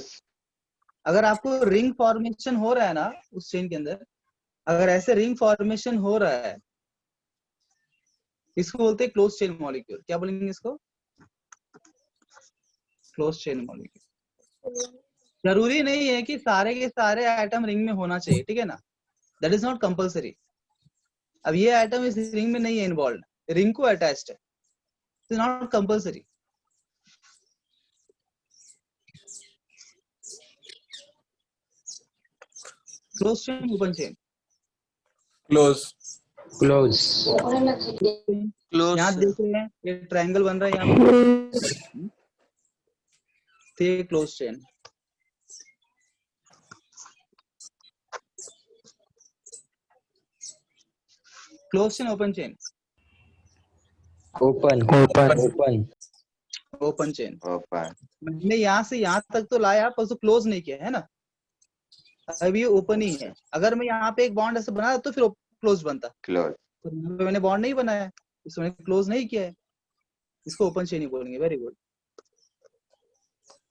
अगर आपको रिंग फॉर्मेशन हो रहा है ना उस चेन के अंदर, अगर ऐसे रिंग फॉर्मेशन हो रहा है, इसको बोलते हैं क्लोज चेन मॉलिक्यूल। क्या बोलेंगे इसको? Close chain molecule. जरूरी नहीं है कि सारे के सारे एटम रिंग में होना चाहिए, ठीक है ना? That is not compulsory. अब ये एटम इस रिंग में नहीं है इन्वॉल्व, रिंग को अटैच्ड है, it is not compulsory. Close chain, open chain? Close. Close. यहाँ देख रहे हैं ये ट्रायंगल बन रहा है यहाँ पे, तो ये close chain. Close chain, open chain? Open. Open. Open. Open chain. मैंने यहाँ से यहाँ तक तो लाया पर उसको क्लोज नहीं किया है ना, अभी ये ओपन ही है। अगर मैं यहाँ पे एक बॉन्ड ऐसे बना तो फिर क्लोज बनता, तो यहाँ पे मैंने बॉन्ड नहीं बनाया, इसको मैंने क्लोज नहीं किया है, इसको ओपन चेन ही बोलेंगे। वेरी गुड,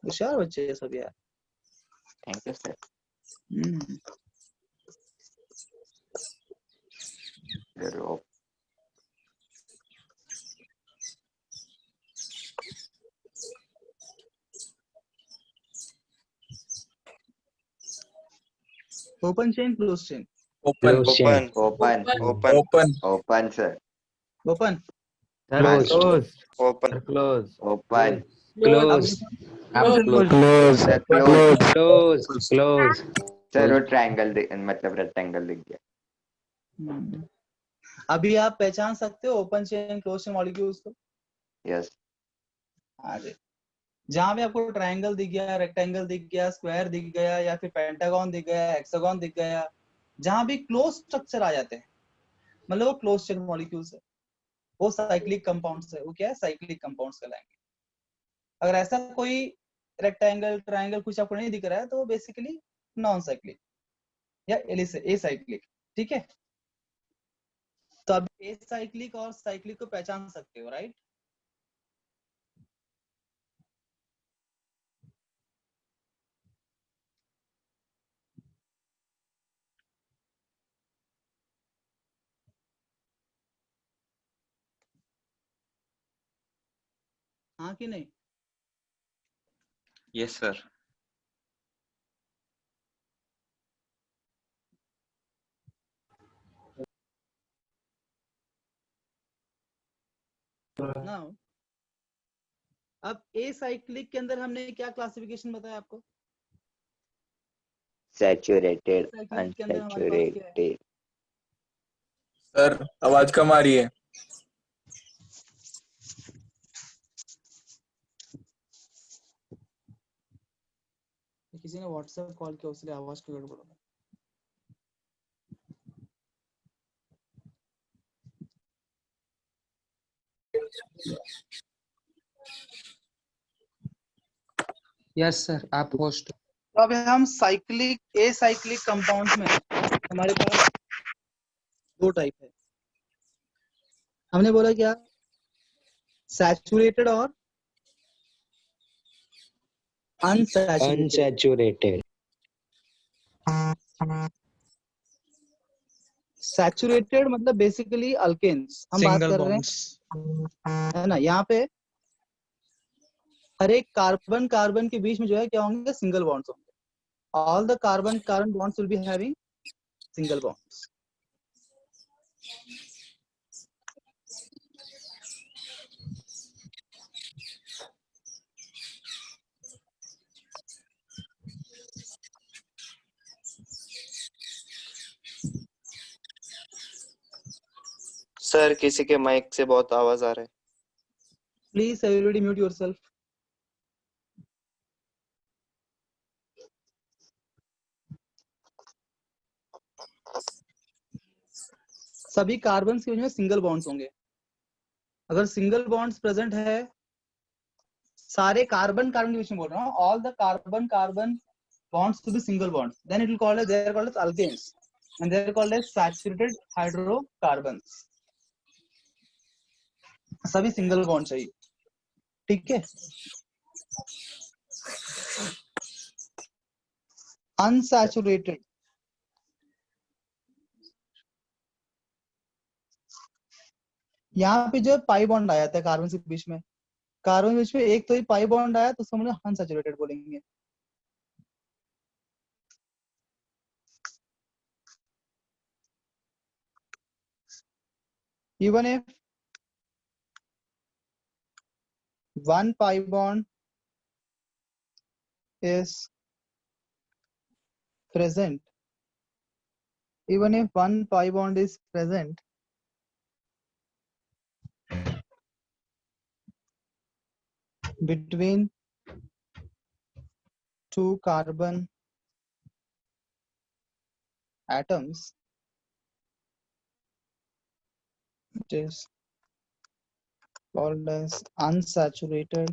होशियार बच्चे सब यार। Thank you sir. Open chain, close chain? Open Close chain. open, Open. open, open open sir, open Sir, Close. close. open, Sir, close. open, Close. अब Close. देखो Close. sir close, Close. Close. sir वो triangle मतलब rectangle दिख गया. हम्म, अभी आप पहचान सकते हो open chain close chain molecules को? Yes, हाँ जी, जहां भी आपको ट्रायंगल दिख गया, रेक्टेंगल दिख गया, स्क्वायर दिख गया, या फिर पेंटागन दिख गया, हेक्सागन दिख गया, जहां भी क्लोज स्ट्रक्चर आ जाते हैं मतलब वो क्लोज चेन मॉलिक्यूल्स है, वो साइक्लिक कंपाउंड्स है। वो क्या है? साइक्लिक कंपाउंड्स कहलाएंगे। अगर ऐसा कोई रेक्टेंगल ट्रायंगल कुछ आपको नहीं दिख रहा है तो वो बेसिकली नॉन साइक्लिक या ए साइक्लिक। ठीक है, तो अब ए साइक्लिक और साइक्लिक को पहचान सकते हो, राइट? हाँ कि नहीं? yes sir. नाउ अब ए साइक्लिक के अंदर हमने क्या क्लासिफिकेशन बताया आपको? saturated, साइक्लिक के अंदर हमारे पास क्या है? unsaturated. सर आवाज कम आ रही है। किसी ने व्हाट्सएप कॉल किया, उसलिए आवाज को गड़बड़ हो गया। यस सर, आप होस्ट. तो अब हम साइक्लिक ए साइक्लिक कंपाउंड्स में हमारे पास दो टाइप है। हमने बोला क्या? सैचुरेटेड और अनसैचुरेटेड। Unsaturated. सैचुरेटेड मतलब बेसिकली अल्केन्स हम बात कर रहे हैं, है ना? यहाँ पे हर एक कार्बन कार्बन के बीच में जो है क्या होंगे? सिंगल बॉन्ड्स होंगे। All the carbon carbon bonds will be having single bonds. Sir किसी के माइक से बहुत आवाज आ रहा है। Please everybody mute yourself. सभी कार्बन के बीच में सिंगल बॉन्ड्स होंगे। अगर सिंगल बॉन्ड्स प्रेजेंट है सारे कार्बन कार्बन के बीच में बोल रहा हूँ, all the carbon carbon bonds to be single bonds, then it will called as, they are called as alkanes and they are called as saturated hydrocarbons। सभी single bond चाहिए, ठीक है? अनसैचुरेटेड यहाँ पे जो पाई बॉन्ड आया था carbon के बीच में, कार्बन के बीच में एक तो ही पाई बॉन्ड आया तो उसको हम लोग अनसैचुरेटेड बोलेंगे। Even if one pi bond is present, even if one pi bond is present, between two carbon atoms, it is called as unsaturated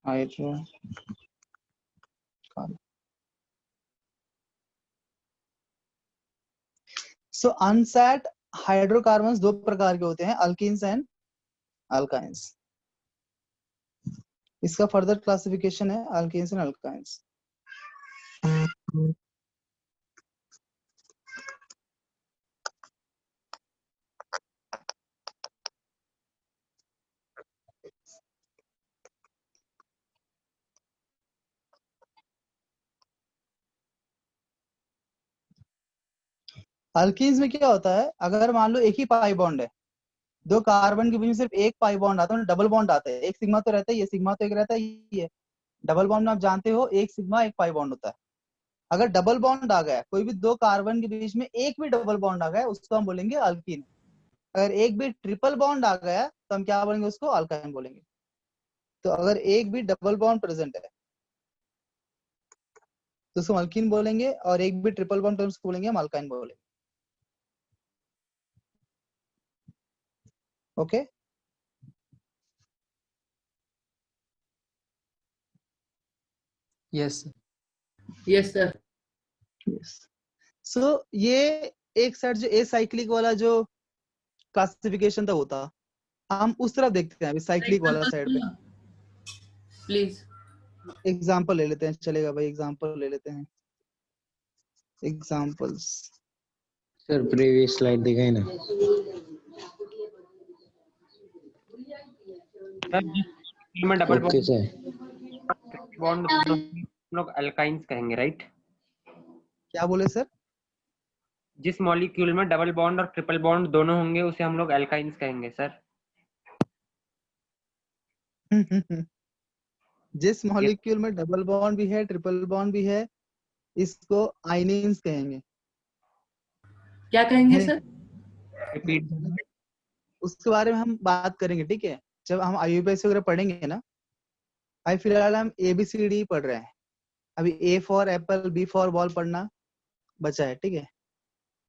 hydrocarbon। So unsat hydrocarbons दो प्रकार के होते हैं, अल्कीन्स एंड अल्काइंस। इसका further classification है alkenes and alkynes. Alkenes में क्या होता है, अगर मान लो एक ही पाई बॉन्ड है, दो कार्बन के बीच में सिर्फ एक पाई बॉन्ड आता है, डबल बॉन्ड आता है, एक सिग्मा तो रहता है, ये सिग्मा तो एक रहता है, ये डबल बॉन्ड में आप जानते हो एक सिग्मा एक पाई बॉन्ड होता है। अगर डबल बॉन्ड आ गया, कोई भी दो कार्बन के बीच में एक भी डबल बॉन्ड आ गया, उसको हम बोलेंगे अल्कीन। अगर एक भी ट्रिपल बॉन्ड आ गया तो हम क्या बोलेंगे, उसको अल्काइन बोलेंगे। तो अगर एक भी डबल बॉन्ड प्रेजेंट है तो उसको अल्कीन बोलेंगे, और एक भी ट्रिपल बॉन्ड तो उसको बोलेंगे हम अल्काइन बोलेंगे। Okay yes Yes, sir. Yes. So ये एक साइड जो ए साइक्लिक वाला जो क्लासिफिकेशन था होता, हम उस तरफ देखते हैं अभी साइक्लिक वाला साइड पे। Please. एग्जांपल ले लेते हैं, चलेगा भाई, एग्जांपल ले लेते हैं, एग्जांपल्स। सर प्रीवियस स्लाइड दिखाई ना। में डबल ओके सर। बॉन्ड हम लोग अल्काइंस कहेंगे, राइट? क्या बोले सर? जिस मॉलिक्यूल में डबल बॉन्ड और ट्रिपल बॉन्ड दोनों होंगे उसे हम लोग अल्काइंस कहेंगे सर। जिस मॉलिक्यूल में डबल बॉन्ड भी है ट्रिपल बॉन्ड भी है, इसको आयनीन्स कहेंगे। क्या कहेंगे सर? रिपीट। उसके बारे में हम बात करेंगे, ठीक है, जब हम आईयूपीएससी वगैरह पढ़ेंगे ना। अभी फिलहाल हम ABCD पढ़ रहे हैं, अभी A for Apple, B for ball पढ़ना बचा है, ठीक है।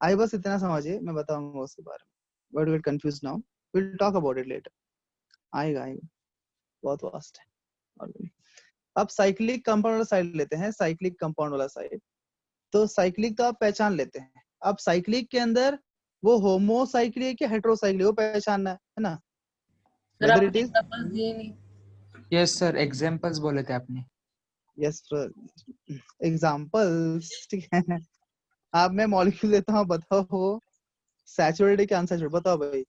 आई बस इतना समझिए, मैं बताऊंगा उसके बारे में। But get confuse now, will talk about it later. आएगा आएगा, बहुत वास्ट है। और अब साइक्लिक कंपाउंड वाला साइड लेते हैं, साइक्लिक कंपाउंड वाला साइड। तो साइक्लिक तो आप पहचान लेते हैं। अब साइक्लिक के अंदर वो होमोसाइक्लिक है कि हेटेरोसाइक्लिक, वो पहचानना है ना। सर Whether आपने it is एग्जांपल्स दिए नहीं। यस सर, एग्जांपल्स बोले थे आपने। यस एग्जांपल्स, ठीक है। अब मैं मॉलिक्यूल देता हूँ, बताओ वो सैचुरेटेड है कि अनसैचुरेटेड, बताओ भाई।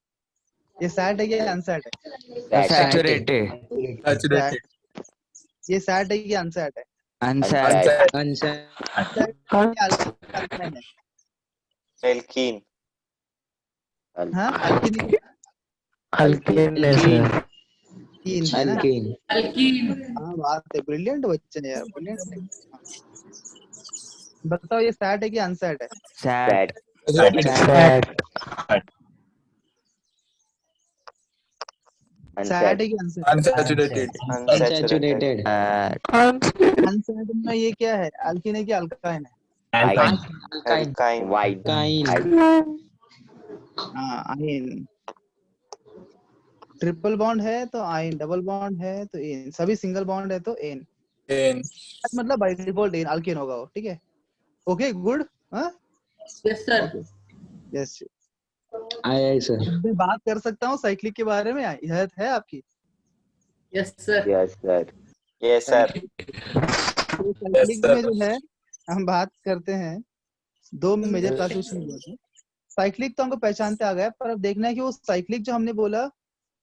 ये सैट है कि अनसैट है? सैचुरेटेड सैचुरेटेड ये सैट है कि अनसैट है? अनसैट अल्काइन है। एल्कीन। हाँ अल्कीन अल्केन है सर। है ना। अल्कीन। अल्कीन। हाँ बात है, ब्रिलियंट बच्चे हैं यार, ब्रिलियंट। बताओ ये सैट है कि अनसैट है? सैट सैट है कि अनसैट? Unsaturated unsaturated. अनसैट में ये क्या है, अल्कीन है कि अल्काइन है? एल्काइन। वाइट। काइन। हाँ आइन। ट्रिपल बॉन्ड है तो आइन, डबल बॉन्ड है तो एन, सभी सिंगल बॉन्ड है तो एन। एन मतलब बाय डिफॉल्ट एन अल्कीन होगा वो, ठीक है। Okay good. हाँ यस सर। यस, आई सर। मैं बात कर सकता हूँ साइक्लिक के बारे में, यह है आपकी। Yes sir. Yes sir. Yes sir. Cyclic में जो है हम बात करते हैं, दो मेजर क्लासिफिकेशन होते हैं। साइक्लिक तो हमको पहचानते आ गया, पर अब देखना है कि वो साइक्लिक जो हमने बोला,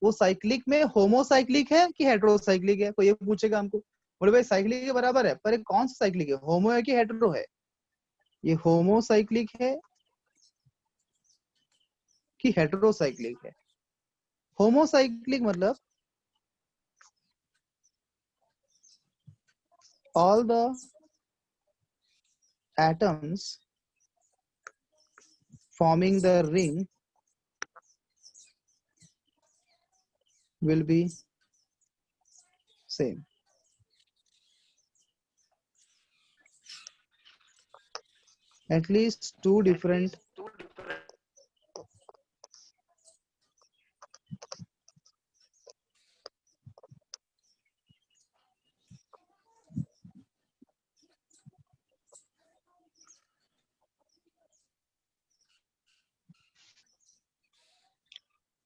वो साइक्लिक में होमोसाइक्लिक है कि हेटेरोसाइक्लिक है। कोई ये पूछेगा हमको, बोले भाई साइक्लिक के बराबर है, पर ये कौन सा साइक्लिक है, होमो है कि हेटेरो है? ये होमोसाइक्लिक है कि हेटेरोसाइक्लिक है? होमोसाइक्लिक मतलब all the atoms forming the ring will be same. At least two different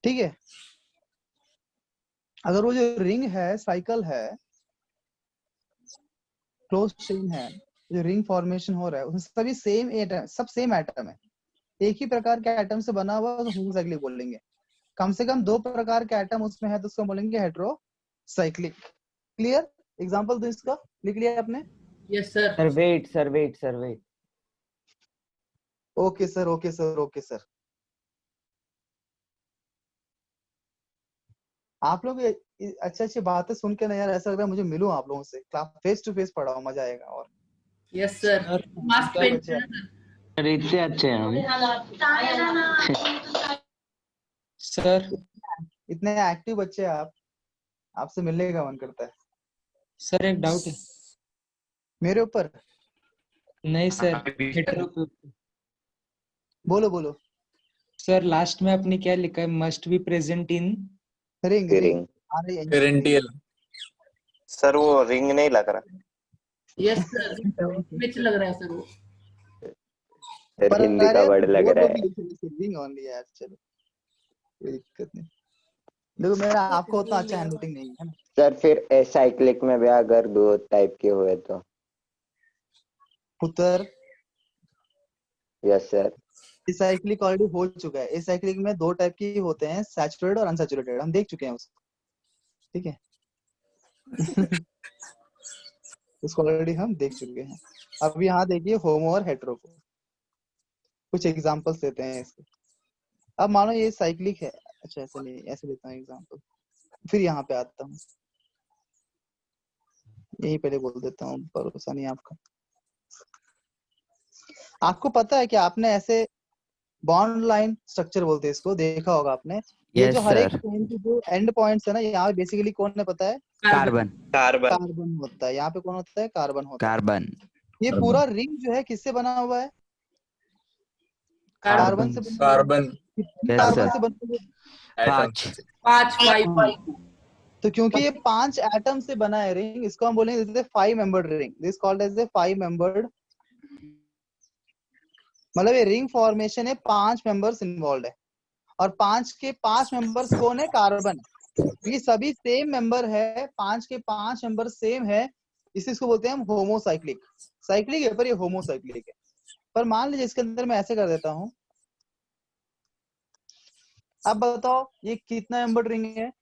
ठीक है। अगर वो जो रिंग है, साइकिल है, क्लोज चेन है, जो रिंग फॉर्मेशन हो रहा है, उसमें सभी सेम एटम, सब सेम एटम है, एक ही प्रकार के एटम से बना हुआ, तो होमोसाइक्लिक बोलेंगे। कम से कम दो प्रकार के एटम उसमें है तो उसको बोलेंगे हेटेरोसाइक्लिक। क्लियर? एग्जांपल दो इसका, लिख लिया आपने? Yes sir. Sir wait okay sir, okay sir, okay sir. आप लोग अच्छी अच्छी बातें सुन के ना यार ऐसा लग रहा है मुझे मिलूं आप लोगों से, फेस टू फेस पढ़ाओ, मजा आएगा। और यस सर, मास्क क्या पहन बच्चे आप? सर इतने अच्छे हैं हम। सर इतने एक्टिव बच्चे हैं आप, आपसे मिलने का मन करता है। सर एक डाउट है। मेरे ऊपर? नहीं सर, हेटेरो के ऊपर। बोलो बोलो। सर लास्ट में आपने क्या लिखा है? Must be present in ring, ring. Parental. Sir वो रिंग नहीं लग रहा। यस सर, मिच लग रहा है सर वो। सर हिंदी का वर्ड लग रहा है। रिंग ओनली यार, चलो कोई दिक्कत नहीं। देखो मेरा आपको उतना अच्छा हैंडराइटिंग नहीं है ना। सर फिर एसाइक्लिक में भी अगर दो टाइप के हुए तो? उत्तर यस सर। एसाइक्लिक ऑलरेडी हो चुका है। एसाइक्लिक में दो टाइप के होते हैं, सैचुरेटेड और अनसैचुरेटेड, हम देख चुके हैं उसको, ठीक है। उसको ऑलरेडी हम देख चुके हैं। अब यहाँ देखिए होमो और हेटेरो को कुछ एग्जांपल्स देते हैं इसके। अब मानो ये साइक्लिक है, अच्छा ऐसे नहीं, ऐसे देता हूँ एग्जांपल, फिर यहाँ पे आता हूँ, यही पहले बोल देता हूँ, भरोसा नहीं आपका। आपको पता है कि आपने ऐसे बॉन्ड लाइन स्ट्रक्चर बोलते हैं इसको, देखा होगा आपने। ये जो हर एक चेन के जो एंड पॉइंट्स है ना, यहाँ बेसिकली कौन है पता है? कार्बन। कार्बन। कार्बन होता है। यहाँ पे कौन होता है? कार्बन होता है। कार्बन। ये पूरा रिंग जो है किससे बना हुआ है? कार्बन से बना हुआ है। कार्बन। कितने कार्बन से बना हुआ है? 5 5। तो क्योंकि ये 5 एटम से बना है रिंग, इसको हम बोलेंगे this is a 5 membered ring, this called as a 5 membered. मतलब ये रिंग फॉर्मेशन है, 5 मेंबर्स इन्वॉल्व है, और 5 के 5 मेंबर्स कौन है? कार्बन। ये सभी सेम मेंबर है, 5 के 5 मेंबर सेम है, इसको बोलते हैं हम होमोसाइक्लिक। साइक्लिक है पर ये होमोसाइक्लिक है। पर मान लीजिए इसके अंदर मैं ऐसे कर देता हूँ, अब बताओ ये कितना मेंबर्ड रिंग है?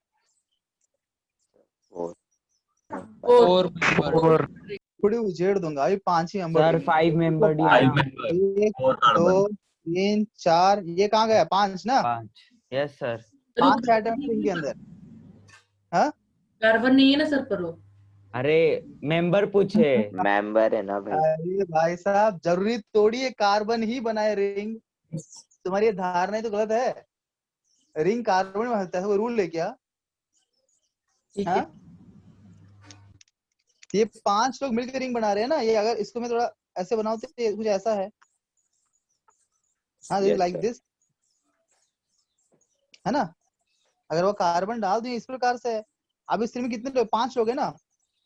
4 थोड़ी उजेड़ दूंगा, अभी 5 ही मेंबर सर 5 मेंबर्ड ही है। 1 2 3 4, ये कहाँ गया? 5 ना? 5। Yes sir. 5 एटम रिंग के अंदर। हाँ कार्बन नहीं है ना सर पर वो? अरे मेंबर पूछे। मेंबर है ना भाई। अरे भाई साहब, जरूरी थोड़ी है कार्बन ही बनाए रिंग, तुम्हारी ये धारणा तो गलत है। रिंग कार्बन में होता है, वो रूल लेके आ। हाँ? ये 5 लोग मिलकर रिंग बना रहे हैं ना, ये अगर इसको मैं थोड़ा ऐसे बनाऊं तो ये कुछ ऐसा है। हाँ लाइक दिस, है ना? अगर वो कार्बन डाल दूं इस प्रकार से, अब इस रिंग में कितने लोग? 5 लोग है ना,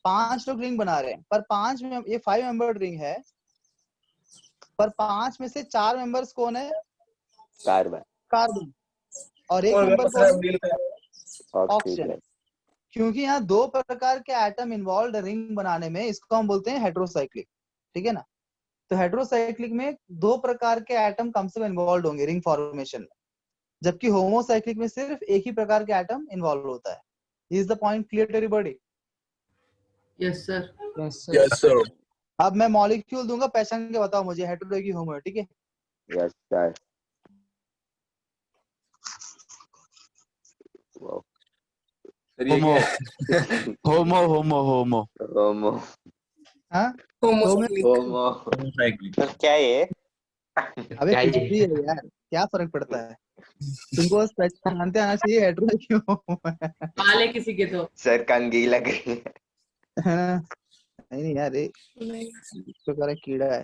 5 लोग रिंग बना रहे हैं, पर 5 में ये 5 मेंबर्ड रिंग है, पर 5 में से 4 मेंबर्स कौन है? कार्बन। कार्बन। और 1 मेंबर कौन है? ऑक्सीजन। क्योंकि यहाँ 2 प्रकार के एटम इन्वॉल्व रिंग बनाने में, इसको हम बोलते हैं हेटेरोसाइक्लिक, ठीक है ना? तो हेटेरोसाइक्लिक में 2 प्रकार के एटम कम से कम इन्वॉल्व होंगे रिंग फॉर्मेशन में, जबकि होमोसाइक्लिक में सिर्फ एक ही प्रकार के एटम इन्वॉल्व होता है। Is the point clear to everybody? Yes sir. Yes sir. अब मैं मॉलिक्यूल दूंगा, पहचान के बताओ मुझे हेटेरो है कि होमो है, ठीक है? Yes sir. Homo homo homo homo homo. हाँ होमो। सर क्या ये? अबे कुछ भी है यार, क्या फर्क पड़ता है? तुमको बस पहचानते आना चाहिए हेटेरो है कि होमो है। माले किसी के तो। सर कंघी लग रही है। हाँ, नहीं यार, ये इस प्रकार का कीड़ा है।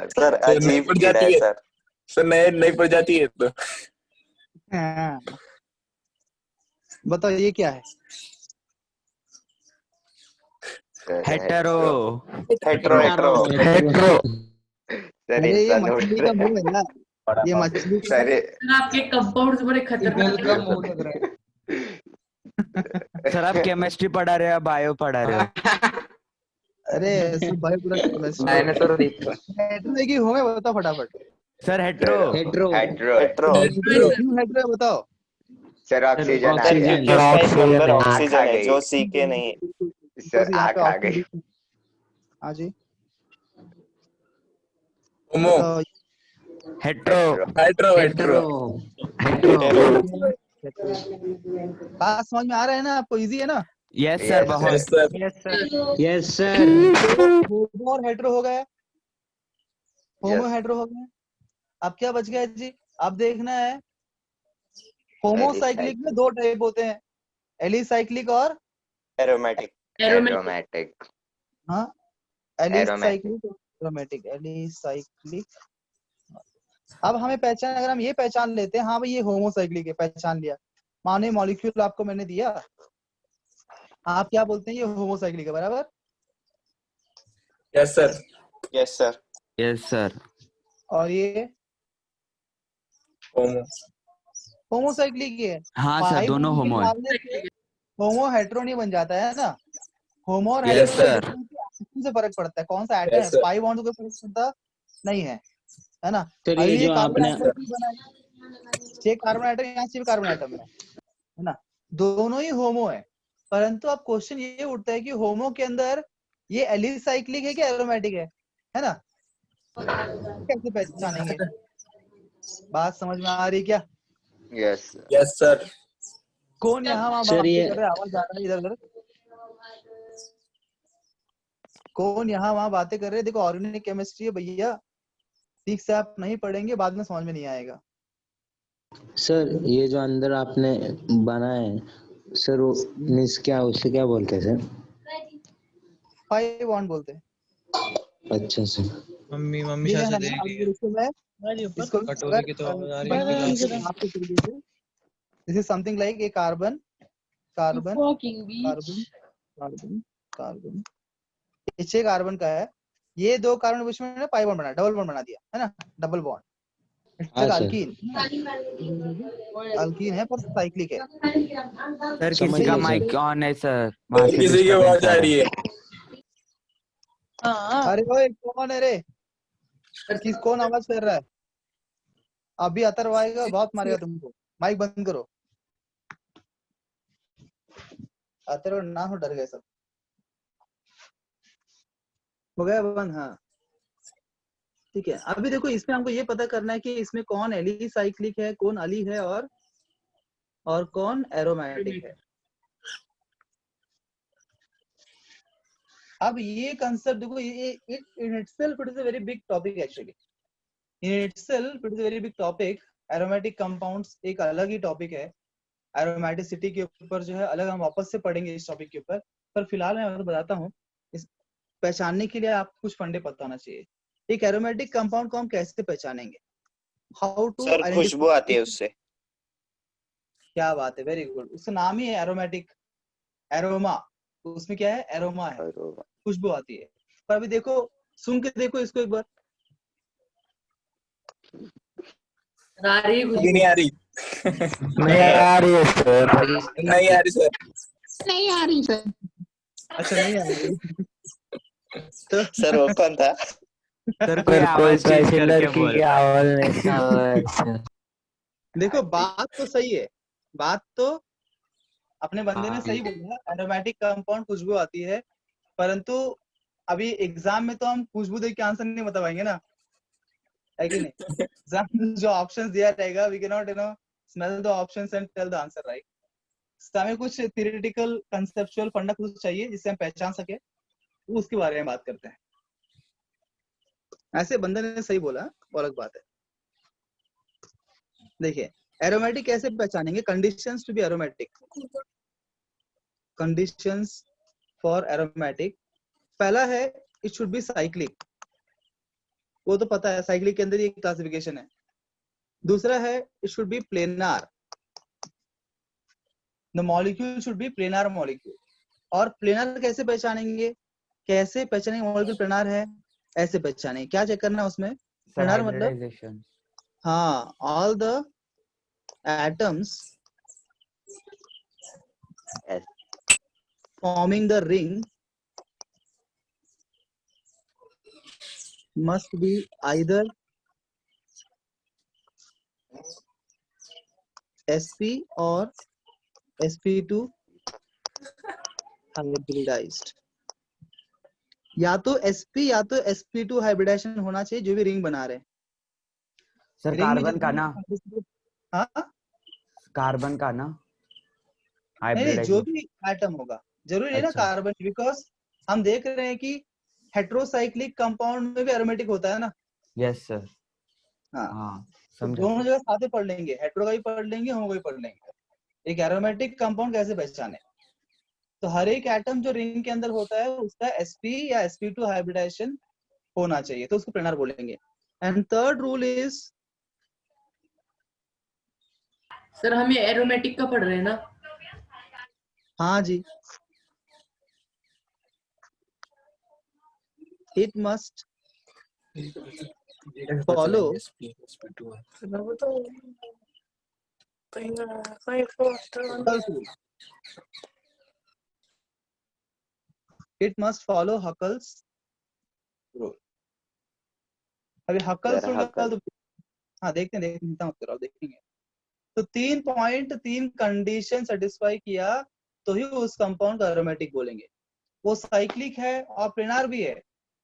सर अजीब कीड़ा है सर। सर नई प्रजाति है तो। हाँ। बताओ ये क्या है? Hetero hetero hetero. सर अरे ये इंसान उड़ मछली का रहा मुंह है ना, ये मछली का। सर सर आपके कंपाउंड्स बड़े खतरनाक हैं। सर आप केमिस्ट्री पढ़ा रहे हो, बायो पढ़ा रहे हो? अरे सब भाई पूरा हेटेरो है कि होमो है? बताओ फटाफट। Sir hetero hetero hetero. क्यों हेटेरो है बताओ? सर ऑक्सीजन आ सर गया। क्योंकि उसका एक मेंबर आँख आ ऑक्सीजन है गई। जो सी के नहीं है। सर आँख आ गई। हाँ जी, होमो हेट्रो हेट्रो बात समझ में आ रहा है ना आपको? इजी है ना? यस सर बहुत यस सर यस सर होमो और हेट्रो हो गया, होमो Yes. हेट्रो हो गया। अब क्या बच गया जी? अब देखना है होमोसाइक्लिक में दो टाइप होते हैं, एलिसाइक्लिक और Aromatic. एरोमेटिक हाँ एलिसाइक्लिक एरोमेटिक एलिसाइक्लिक। अब हमें पहचान, अगर हम ये पहचान लेते हैं हाँ भाई ये होमोसाइक्लिक है, पहचान लिया, माने मॉलिक्यूल आपको मैंने दिया, आप क्या बोलते हैं ये होमोसाइक्लिक है, बराबर? Yes sir Yes, sir. Yes sir और ये होमो होमोसाइक्लिक है। हाँ सर पाई दोनों बॉन्ड होमो है निकालने से होमो हेट्रो नहीं बन जाता है ना, होमो और Yes, हेट्रो sir. से फर्क पड़ता है, कौन सा एटम है, Yes, sir. पाई बॉन्ड को फर्क पड़ता नहीं है, है ना? सर अभी ये ये जो कार्बन आपने एटम भी बना है, ये कार्बन एटम यहाँ से भी कार्बन एटम है ना, दोनों ही होमो है। परंतु अब क्वेश्चन ये उठता है कि होमो के अंदर ये एलिसाइक्लिक है क्या एरोमेटिक है ना? कैसे पहचानेंगे? बात समझ में आ रही क्या? यस यस सर कौन यहाँ वहाँ सर बातें ये कर रहे हैं? आवाज आ रहा है इधर उधर? कौन यहाँ वहाँ बातें कर रहे हैं? देखो ऑर्गेनिक केमिस्ट्री है भैया, ठीक से आप नहीं पढ़ेंगे बाद में समझ में नहीं आएगा। सर ये जो अंदर आपने बनाया है सर वो मीन्स क्या उसे क्या बोलते हैं सर? पाई बॉन्ड बोलते हैं। अच्छा सर मम्मी मम्मी ये शायद है से ना, देख रही है अगर इसको मैं इसको कटोरे की तो आवाज आ रही है गिलास आपके तरीके से, this is something like a carbon carbon carbon carbon carbon, ये 6 कार्बन का है, ये 2 कार्बन बीच में पाई बॉन्ड बना, डबल बॉन्ड बना दिया है ना, डबल बॉन्ड, इट्स हाँ सर अल्कीन, अल्कीन है पर साइक्लिक है। सर समझ किसी का गए सर। माइक ऑन है सर, वहां से किसी की आवाज डिस्टरबेंस आ आ रही रहा है अरे ओए कौन है रे? कौन आवाज कर रहा है? अभी अतर्व आएगा और बहुत मारेगा तुमको, माइक बंद करो। अतर्व ना हो, डर गए सब, हो गया बंद? हाँ ठीक है। अभी देखो इसमें हमको ये पता करना है कि इसमें कौन एलिसाइक्लिक है, कौन अली है और कौन एरोमेटिक है। अब ये कंसेप्ट देखो, ये in itself it is a very big topic actually, in itself it is a very big topic. Aromatic compounds एक अलग ही टॉपिक है, एरोमेटिसिटी के ऊपर जो है अलग हम वापस से पढ़ेंगे इस टॉपिक के ऊपर, पर फिलहाल मैं बताता हूँ, इस पहचानने के लिए आपको कुछ फंडे पता होना चाहिए। एक एरोमेटिक कंपाउंड को हम कैसे पहचानेंगे, हाउ टू Sir, खुशबू आती है उससे। क्या बात है, वेरी गुड, उसका नाम ही है एरोमेटिक, एरोमा, उसमें क्या है, एरोमा है, खुशबू आती है। पर अभी देखो, सुन के देखो इसको एक बार, आ रही है अभी नहीं आ रही नहीं आ रही है सर, नहीं आ रही सर नहीं आ रही सर। अच्छा नहीं आ रही तो सर वो कौन था? सर कोई आवाज चेंज करके बोल। आवाज नहीं देखो बात तो सही है, बात तो अपने बंदे ने सही बोला, एरोमेटिक कंपाउंड खुशबू आती है, परंतु अभी एग्जाम में तो हम खुशबू देख के आंसर नहीं बता पाएंगे ना, है कि नहीं? एग्जाम में जो ऑप्शंस दिया रहेगा, we can not smell the options and tell the answer, right? हमें कुछ थियोरेटिकल कंसेप्चुअल फंडा कुछ चाहिए जिससे हम पहचान सके, उसके बारे में बात करते हैं। ऐसे बंदे ने सही बोला, वो अलग बात है। देखिए एरोमेटिक कैसे पहचानेंगे, conditions to be aromatic, conditions for aromatic, पहला है इट शुड बी साइक्लिक, वो तो पता है साइक्लिक के अंदर ये क्लासिफिकेशन है। दूसरा है it should be planar, the molecule should be planar molecule. और प्लेनार कैसे पहचानेंगे, मॉलिक्यूल प्लेनार है ऐसे पहचानेंगे, क्या चेक करना है उसमें, प्लेनार मतलब हाइब्रिडाइजेशन, हाँ all the atoms forming the ring must be either sp or sp2 hybridized, या तो sp या तो sp2 हाइब्रिडाइजेशन होना चाहिए जो भी रिंग बना रहे हैं। सर रिंग में कार्बन का जितने ना, participate- हाँ कार्बन का ना नहीं, जो हाइब्रिडाइजेशन। भी एटम होगा, जरूरी नहीं ना अच्छा। कार्बन, बिकॉज हम देख रहे हैं कि हेट्रोसाइक्लिक कंपाउंड में भी एरोमेटिक होता है ना। Yes sir. हाँ, हाँ तो समझा। दोनों जगह साथ में पढ़ लेंगे, हेट्रो का भी पढ़ लेंगे, होमो का भी पढ़ लेंगे। एक एरोमेटिक कंपाउंड कैसे पहचाने, तो हर एक एटम जो रिंग के अंदर होता है उसका sp या sp2 हाइब्रिडाइजेशन होना चाहिए, तो उसको प्लेनर बोलेंगे। And third rule is, sir हमें एरोमेटिक का पढ़ रहे हैं ना? हाँ जी, it must follow it must follow Huckel's rule. अभी हकल्स सर रूल का हकल तो हाँ देखते हैं, चिंता मत करो, देखेंगे। तो 3 पॉइंट 3 कंडीशन सेटिस्फाई किया तो ही उस कंपाउंड का एरोमेटिक बोलेंगे। वो साइक्लिक है और प्लेनार भी है,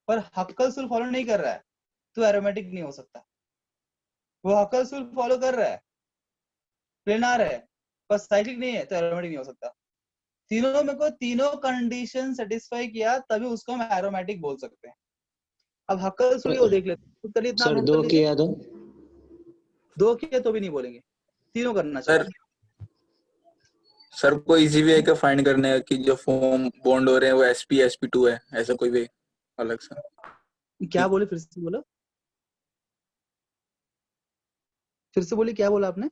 पर हकल्स रूल फॉलो नहीं कर रहा है तो एरोमेटिक नहीं हो सकता। वो हकल्स रूल फॉलो कर रहा है, प्लेनार है, पर साइक्लिक नहीं है, तो एरोमेटिक नहीं हो सकता। तीनों में को तीनों कंडीशन सेटिस्फाई किया तभी उसको हम एरोमेटिक बोल सकते हैं। अब हकल्स रूल वो देख लेते हैं, खुद कर लीजिए, इतना सर नोट दो कर लीजिए। किया तो 2 किया तो भी नहीं बोलेंगे, तीनों करना सर चाहिए। सर कोई इजी वे है क्या फाइंड करने का कि जो फॉर्म बॉन्ड हो रहे हैं वो sp2 है, ऐसा कोई वे अलग सा? क्या बोले, फिर से बोलो, फिर से बोली, क्या बोला आपने?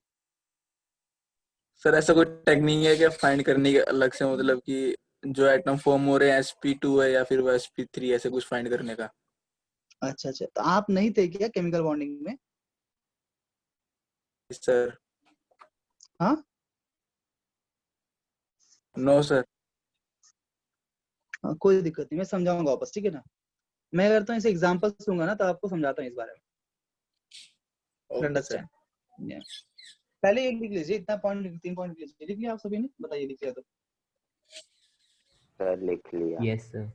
सर ऐसा कोई टेक्निक है क्या फाइंड करने के अलग से, मतलब कि जो एटम फॉर्म हो रहे हैं sp2 है या फिर वो sp3, ऐसे कुछ फाइंड करने का? अच्छा अच्छा, तो आप नहीं थे क्या केमिकल बॉन्डिंग में? सर हाँ, नो सर। कोई दिक्कत नहीं, मैं समझाऊंगा वापस, ठीक है ना। मैं करता हूँ इसे एग्जांपल दूंगा ना, तो आपको समझाता हूँ इस बारे में, अंडरस्टैंड। पहले ये लिख लीजिए, इतना पॉइंट 3 पॉइंट लिख लिया आप सभी ने, बताइए लिख लिया तो? सर लिख लिया। Yes sir.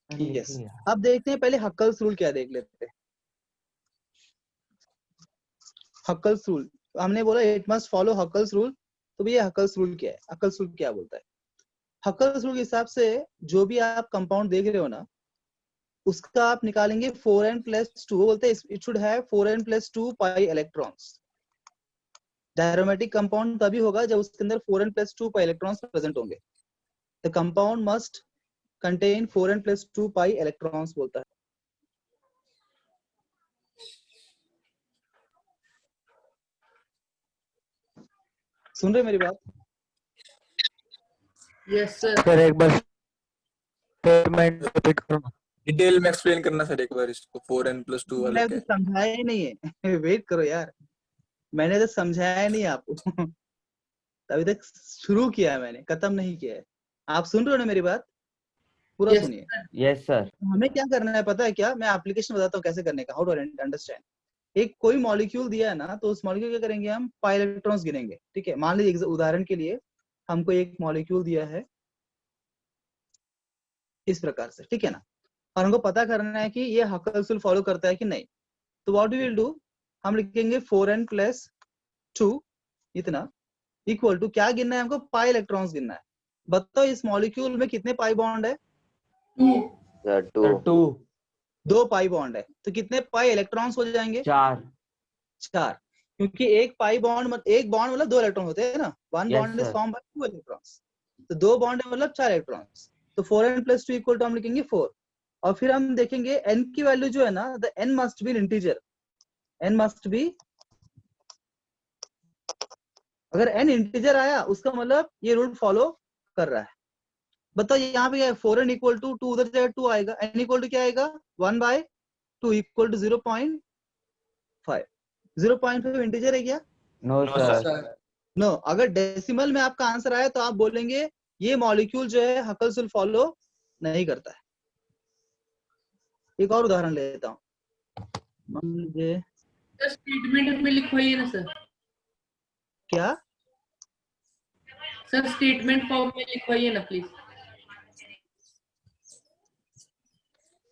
यस। अब देखते हैं, पहले हकल्स रूल क्या देख लेते हैं। हकल्स रूल हमने बोला it must follow Huckel's rule, तो भैया हकल्स रूल क्या है, हकल्स रूल क्या बोलता है? हकल्स रूल के हिसाब से जो भी आप कंपाउंड देख रहे हो ना, उसका आप निकालेंगे 4n+2, बोलते हैं it should have 4n+2 pi electrons. The aromatic compound तभी होगा जब उसके अंदर 4n+2 पाई इलेक्ट्रॉन्स प्रेजेंट होंगे। The compound must contain 4n+2 pi electrons बोलता है। सुन रहे मेरी बात? Yes sir. सर एक बार स्टेटमेंट रिपीट करो ना। डिटेल में एक्सप्लेन करना सर एक बार इसको, 4n+2 वाला मैंने क्या तो है? समझाया ही नहीं है वेट करो यार, मैंने तो समझाया नहीं आपको अभी तक शुरू किया है मैंने, खत्म नहीं किया है। आप सुन रहे हो ना मेरी बात? पूरा यस सुनिए। Yes sir. हमें क्या करना है पता है क्या? मैं एप्लीकेशन बताता हूँ कैसे करने का, हाउ टू अंडरस्टैंड। एक कोई मॉलिक्यूल दिया है ना, तो उस मॉलिक्यूल क्या करेंगे हम, पाई इलेक्ट्रॉन्स गिनेंगे, ठीक है। मान लीजिए उदाहरण के लिए हमको एक मॉलिक्यूल दिया है इस प्रकार से, ठीक है ना, और हमको पता करना है कि ये हकल्स रूल फॉलो करता है कि नहीं। तो व्हाट वी विल डू, हम लिखेंगे 4n+2 इतना इक्वल टू, क्या गिनना है हमको, पाई इलेक्ट्रॉन्स गिनना है। बताओ इस मॉलिक्यूल में कितने पाई बॉन्ड है? सर 2 सर 2 2 पाई बॉन्ड है, तो कितने पाई इलेक्ट्रॉन्स हो जाएंगे? 4। 4, क्योंकि एक पाई बॉन्ड एक बॉन्ड मतलब 2 इलेक्ट्रॉन होते हैं ना, one yes bond is sir. Form by 2 electrons, तो 2 बॉन्ड है मतलब 4 इलेक्ट्रॉन्स। तो 4n+2 इक्वल टू हम लिखेंगे 4, और फिर हम देखेंगे n की वैल्यू जो है ना, the n must be integer, n must be, अगर n इंटीजर आया उसका मतलब ये रूल फॉलो कर रहा है। बताओ यहाँ पे 4n इक्वल टू 2, उधर जाएगा 2 आएगा, n इक्वल टू क्या आएगा, 1/2 इक्वल टू 0.5। 0.5 इंटीजर है क्या? No sir. नो। अगर डेसिमल में आपका आंसर आया तो आप बोलेंगे ये मॉलिक्यूल जो है हकल्स रूल फॉलो नहीं करता है। एक और उदाहरण लेता हूँ, मान लीजिए, सर स्टेटमेंट में लिखवाइए ना सर। क्या? सर स्टेटमेंट फॉर्म में लिखवाइए ना प्लीज।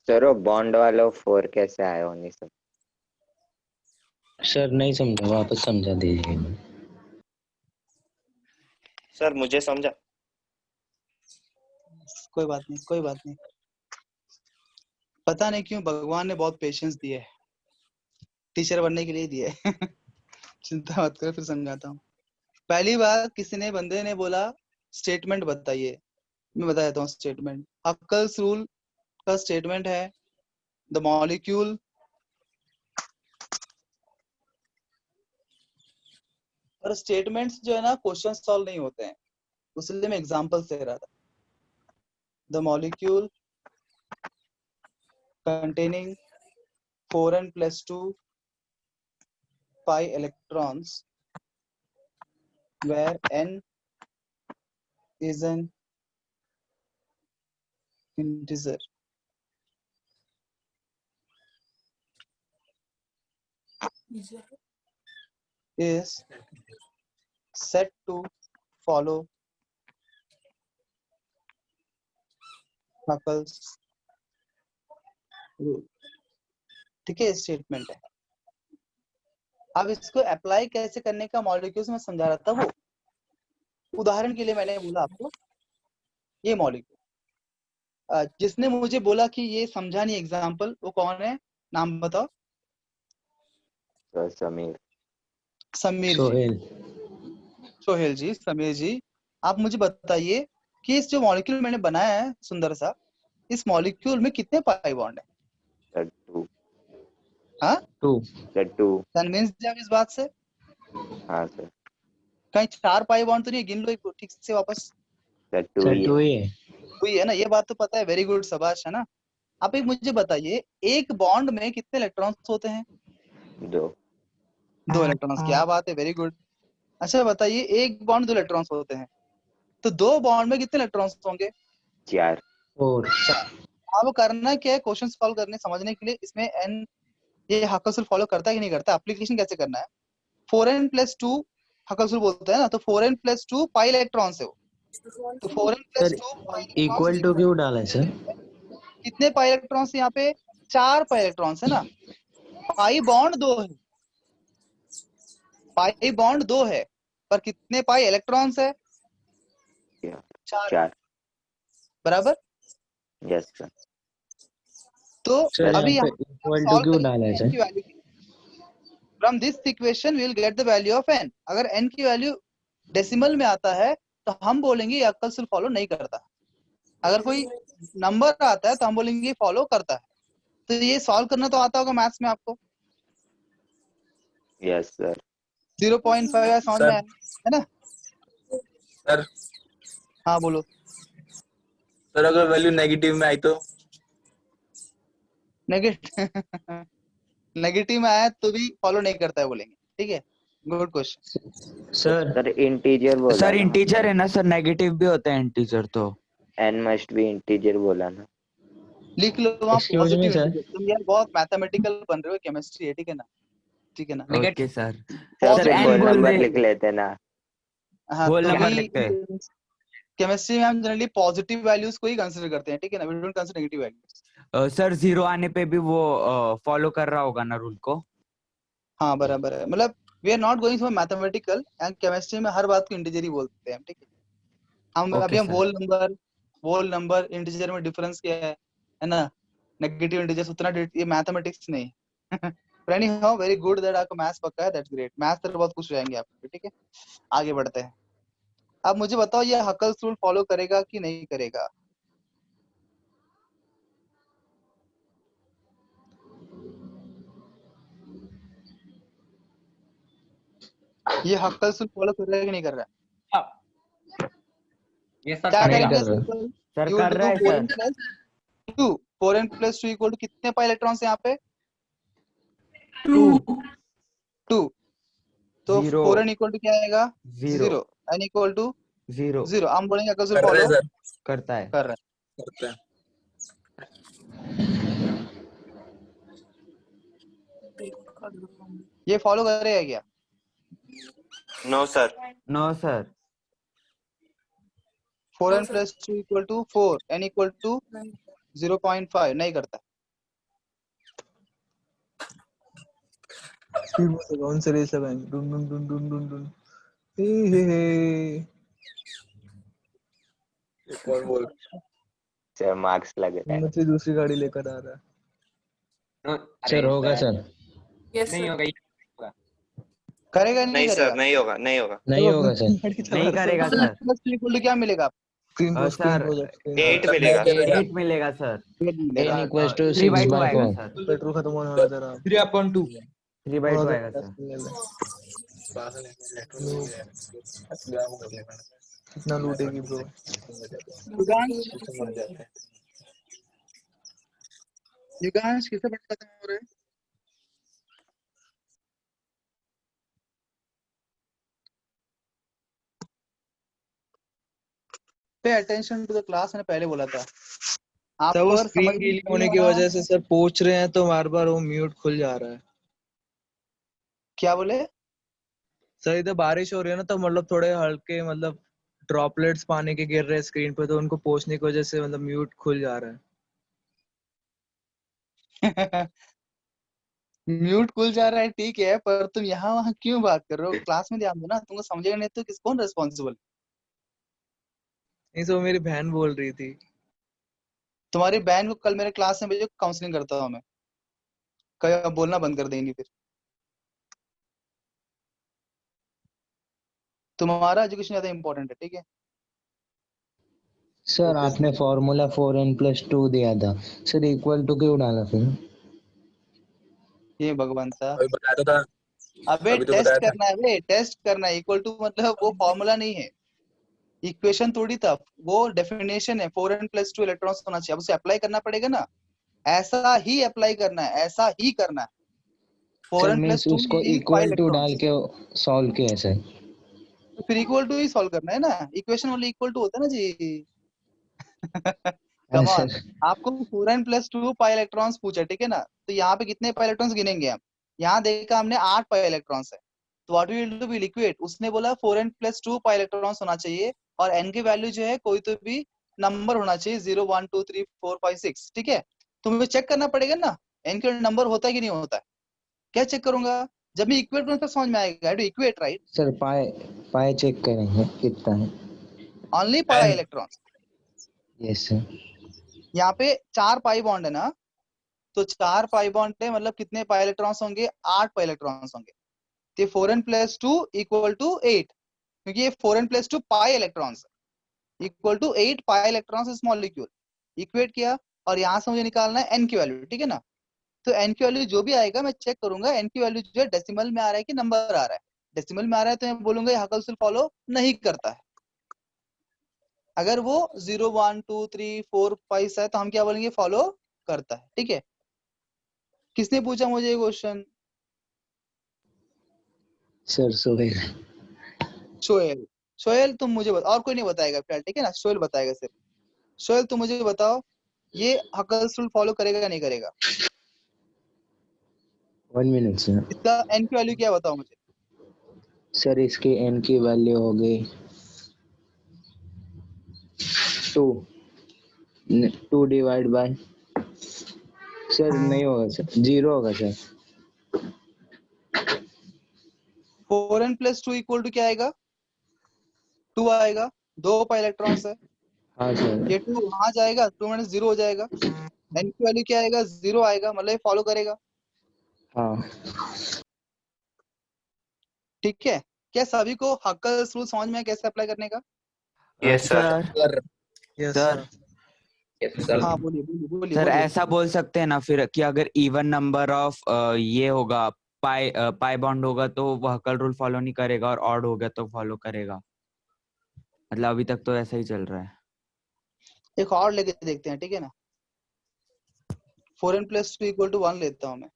सर वो बॉन्ड वाला 4 कैसे आया होने सब? सर नहीं समझा, वापस समझा दीजिए। सर मुझे समझा। कोई बात नहीं, कोई बात नहीं। पता नहीं क्यों भगवान ने बहुत पेशेंस दिए है, टीचर बनने के लिए दिए है। चिंता मत करो, फिर समझाता हूँ। पहली बार किसी ने बंदे ने बोला स्टेटमेंट बताइए, मैं बता देता हूँ स्टेटमेंट। हक्कल्स रूल का स्टेटमेंट है द मॉलिक्यूल और स्टेटमेंट्स जो है ना क्वेश्चन सॉल्व नहीं होते हैं, उसलिए मैं एग्जांपल दे रहा था। The molecule containing 4n plus 2 pi electrons where n is an integer is set to follow Huckel's rule। ठीक है, स्टेटमेंट है। अब इसको अप्लाई कैसे करने का मॉलिक्यूल्स में समझा रहा था। वो उदाहरण के लिए मैंने बोला आपको ये मॉलिक्यूल, जिसने मुझे बोला कि ये समझा नहीं एग्जांपल, वो कौन है, नाम बताओ। सर समीर। समीर सोहेल। जी, सोहेल जी, समीर जी, आप मुझे बताइए कि इस जो मॉलिक्यूल मैंने बनाया है सुंदर सा, इस मॉलिक्यूल में कितने पाई बॉन्ड है? सर 2। हाँ 2। सर 2। कन्विंस आप इस बात से? हाँ सर। कहीं 4 पाई बॉन्ड तो नहीं, गिन लो एक ठीक से वापस। सर 2 सर ही 2 है। ही है। हुई है ना, ये बात तो पता है, वेरी गुड, शाबाश, है ना। आप एक मुझे बताइए, एक बॉन्ड में कितने इलेक्ट्रॉन्स होते हैं? 2। 2 इलेक्ट्रॉन्स, क्या बात है, वेरी गुड। अच्छा बताइए, एक बॉन्ड 2 इलेक्ट्रॉन्स होते हैं, तो 2 बॉन्ड में कितने इलेक्ट्रॉन्स होंगे? 4। 4। अब करना क्या है, क्वेश्चन सॉल्व करने समझने के लिए, इसमें एन ये हक्कल्स रूल फॉलो करता है कि नहीं करता, एप्लीकेशन कैसे करना है। 4n plus 2 हक्कल्स रूल बोलता है ना, तो 4n plus 2 पाई इलेक्ट्रॉन्स है वो, तो 4n plus sir 2 pi equal to क्यों डाला है सर? कितने पाई इलेक्ट्रॉन्स यहाँ पे? 4 पाई इलेक्ट्रॉन्स है ना। पाई बॉन्ड 2 है, पाई बॉन्ड 2 है, पर कितने पाई इलेक्ट्रॉन्स है? 4 बराबर। Yes sir. तो सर अभी यहाँ पे यहाँ इक्वल टू सॉल्व क्यों करेंगे डाला है n सर? की value. From this equation we will get the value of n। अगर n की वैल्यू डेसिमल में आता है तो हम बोलेंगे ये हक्कल्स रूल फॉलो नहीं करता। अगर कोई नंबर आता है तो हम बोलेंगे ये फॉलो करता है। तो ये सॉल्व करना तो आता होगा मैथ्स में आपको। Yes sir. 0.5 समझ में आया है ना? सर हाँ बोलो। सर अगर वैल्यू नेगेटिव में आई तो? नेगेटिव नेगेटिव में आया तो भी फॉलो नहीं करता है बोलेंगे। ठीक है, गुड क्वेश्चन। सर इंटीजर बोला सर ना। इंटीजर है ना सर, नेगेटिव भी होता है इंटीजर तो। n मस्ट बी इंटीजर बोला ना। लिख लो वहाँ Excuse me, positive sir. Integer. तुम यार बहुत मैथमेटिकल बन रहे हो, केमिस्ट्री है, ठीक है ना, ठीक है ना। Okay sir. सर सर फिर n होल बोल नंबर दे, लिख लेते ना। हाँ होल तो नंबर भी लिखते हैं। केमिस्ट्री में हम जनरली पॉजिटिव वैल्यूज को ही कंसीडर करते हैं, ठीक है ना, we don't consider negative values. Sir 0 आने पे भी वो फॉलो कर रहा होगा ना रूल को? हाँ बराबर है, मतलब we are not going for mathematical, and chemistry में हर बात को इंटीजर ही बोलते हैं, ठीक है। हम ओके अभी हम सर। होल नंबर इंटीजर में डिफरेंस क्या है ना, नेगेटिव इंटीजर्स उतना ये मैथमेटिक्स नहीं है। Any how very good that आपको मैथ्स पक्का है, दैट्स ग्रेट। मैथ्स से बहुत खुश रहेंगे आप, ठीक है। आगे बढ़ते हैं। अब मुझे बताओ ये हक्कल्स रूल फॉलो करेगा कि नहीं करेगा? ये हक्कल्स रूल फॉलो कर रहा है कि नहीं कर रहा है? ये सर क्या करेगा। करेंगे सिंपल, सर यू विल कर डू रहा है 4n sir. plus 2 4n plus 2 equal to कितने पाई इलेक्ट्रॉन्स यहाँ पे? 2 2। तो 0 4n इक्वल टू क्या आएगा? 0 0। n equal to 0 0। हम बोलेंगे हक्कल्स रूल कर रहे फॉलो हैं सर, करता है। कर रहा है। करते हैं। ये फॉलो करेगा क्या? No sir. No sir. 4n plus 2 equal to 4, n equal to 0.5 नहीं करता। स्पीड में से कौन से रेस लगाएंगे? डुन डुन डुन डुन डुन डुन हे। ये कौन बोल सर मार्क्स लग रहा है। हिम्मत से दूसरी गाड़ी लेकर आ रहा है। सर होगा सर। नहीं होगा, ये होगा। करेगा नहीं नहीं करेगा? सर, नहीं होगा, नहीं होगा। नहीं होगा सर। नहीं करेगा सर। बिल्कुल क्या मिलेगा? स्क्रीन सर स्क्रीन प्रोजेक्ट 8 मिलेगा। 8 मिलेगा sir. n equals to 3 by 6 2 by आएगा 4. सर। पेट्रोल खत्म होने वाला जरा। 3/2. 3 by 2 आएगा सर। कितना लूटेगी ब्रो? युगांश किसे बट खत्म हो रहे? Pay attention to the class, मैंने पहले बोला था। आप सर वो पर स्क्रीन समझ गीली नहीं होने आ की रहा। वजह से सर पूछ रहे हैं तो बार बार वो म्यूट खुल जा रहा है। क्या बोले? सर इधर बारिश हो रही है ना, तो मतलब थोड़े हल्के मतलब ड्रॉपलेट्स पानी के गिर रहे हैं स्क्रीन पे, तो उनको पोंछने की वजह से मतलब म्यूट खुल जा रहा है। म्यूट खुल जा रहा है ठीक है, पर तुम यहाँ वहाँ क्यों बात कर रहे हो? क्लास में ध्यान दो ना, तुमको समझेगा नहीं तो कौन रेस्पॉन्सिबल? नहीं, सो मेरी बहन बोल रही थी। तुम्हारी बहन को कल मेरे क्लास में भेजो, काउंसलिंग करता हूँ मैं। कहीं बोलना बंद कर देंगी फिर। तुम्हारा एजुकेशन ज्यादा इंपॉर्टेंट है, ठीक है? सर आपने फॉर्मूला 4n+2 दिया था सर, इक्वल टू क्यों डाला फिर? ये भगवान सा, अभी बताया तो था। अबे अभी तो टेस्ट बताया था। करना है, बे टेस्ट करना है। इक्वल टू मतलब वो फॉर्मूला नहीं है, इक्वेशन थोड़ी था, वो डेफिनेशन है। 4n+2 इलेक्ट्रॉन्स होना चाहिए, अब उसे अप्लाई करना पड़ेगा ना। ऐसा ही अप्लाई करना है, ऐसा ही करना है। सर मीन्स 4n+2 उसको 5 इक्वल टू डाल इलेक्ट्रॉन्स, के सॉल्व किया सर। तो फिर इक्वल टू ही सॉल्व करना है ना। इक्वेशन वाले इक्वल टू होता है ना जी। कम ऑन, सर आपको 4n+2 पाई इलेक्ट्रॉन्स पूछा, ठीक है ना? तो यहाँ पे कितने पाई इलेक्ट्रॉन्स गिनेंगे हम? यहाँ देखा हमने 8 पाई इलेक्ट्रॉन्स है, तो what we will do, will equate. उसने बोला 4n+2 पाई इलेक्ट्रॉन्स होना चाहिए, और n की वैल्यू जो है कोई तो भी नंबर होना चाहिए, 0 1 2 3 4 5 6, ठीक है? तो मुझे चेक करना पड़ेगा ना n का नंबर होता है कि नहीं होता है। क्या चेक करूंगा? जब मैं इक्वेट करूंगा समझ में आएगा। I do equate, right? Sir पाए पाए चेक करेंगे कितना है। Only pi electrons. Yes sir. यहाँ पे 4 पाई बॉन्ड है ना, तो 4 पाई बॉन्ड है, मतलब कितने पाई इलेक्ट्रॉन्स होंगे? 8 पाई इलेक्ट्रॉन्स होंगे। तो 4n+2 इक्वल टू 8, क्योंकि ये 4n+2 pi electrons equal to 8 pi electrons इस मॉलिक्यूल। इक्वेट किया, और यहाँ से मुझे निकालना है n की वैल्यू, ठीक है ना? तो n की वैल्यू जो भी आएगा मैं चेक करूंगा, n की वैल्यू जो है डेसिमल में आ रहा है कि नंबर आ रहा है। डेसिमल में आ रहा है तो मैं बोलूंगा ये हकल्स रूल फॉलो नहीं करता है। अगर वो 0 1 2 3 4 5 है तो हम क्या बोलेंगे? फॉलो करता है, ठीक है? किसने पूछा मुझे ये क्वेश्चन? सर सोहेल। शोएल। शोएल तुम मुझे और कोई नहीं बताएगा फिलहाल, ठीक है ना? शोएल बताएगा सिर्फ। शोएल तुम मुझे बताओ, ये हकल्स रूल फॉलो करेगा या नहीं करेगा? 1 मिनट सर। इसका n की वैल्यू क्या है बताओ मुझे। सर इसकी n की वैल्यू हो गई 2 डिवाइड बाय, सर नहीं होगा सर, 0 होगा सर। 4n+2 इक्वल टू क्या आएगा? 2 आएगा। 2 पाई इलेक्ट्रॉन्स है, हाँ सर। ये 2 वहां जाएगा, 2 - 0 हो जाएगा। n की वैल्यू क्या आएगा? 0 आएगा, मतलब ये फॉलो करेगा, हाँ ठीक है? क्या सभी को हकल्स रूल समझ में है कैसे अप्लाई करने का? Yes sir. Sir yes sir sir. हाँ बोलिए बोलिए बोलिए सर बोलिए। ऐसा बोल सकते हैं ना फिर कि अगर इवन नंबर ऑफ ये होगा पाई बॉन्ड होगा तो वो हकल रूल फॉलो नहीं करेगा, और ऑड हो गया तो फॉलो करेगा। मतलब अभी तक तो ऐसा ही चल रहा है। एक और लेके देखते हैं, ठीक है ना? 4n+2 इक्वल टू 1 लेता हूं मैं,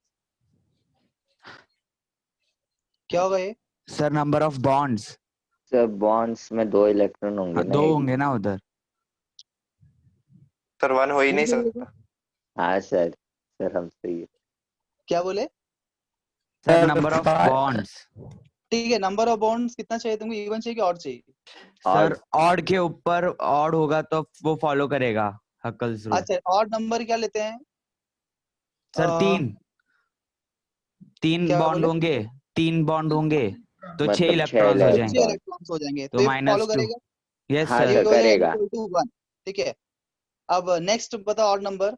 क्या होगा ये? Sir number of bonds sir bonds में 2 इलेक्ट्रॉन होंगे ना? 2 होंगे ना उधर। सर 1 हो ही नहीं हो सकता। जाएगा। हाँ सर, सर हम सही है। क्या बोले? Sir number of bonds. ठीक है, नंबर ऑफ बॉन्ड्स कितना चाहिए तुमको? इवन चाहिए कि ऑड चाहिए? सर ऑड के ऊपर ऑड होगा तो वो फॉलो करेगा हकल्स रूल। अच्छा, ऑड नंबर क्या लेते हैं? सर 3। तीन क्या बॉन्ड बोले? होंगे, 3 बॉन्ड होंगे तो 6 मतलब 6 इलेक्ट्रॉन्स हो तो 6 जाएंगे, इलेक्ट्रॉन्स हो जाएंगे, तो तो ये फॉलो -2। करेगा, यस हाँ सर। ये सर हो जाएगा करेगा। Equal to 1। ठीक है, अब नेक्स्ट बताओ odd number,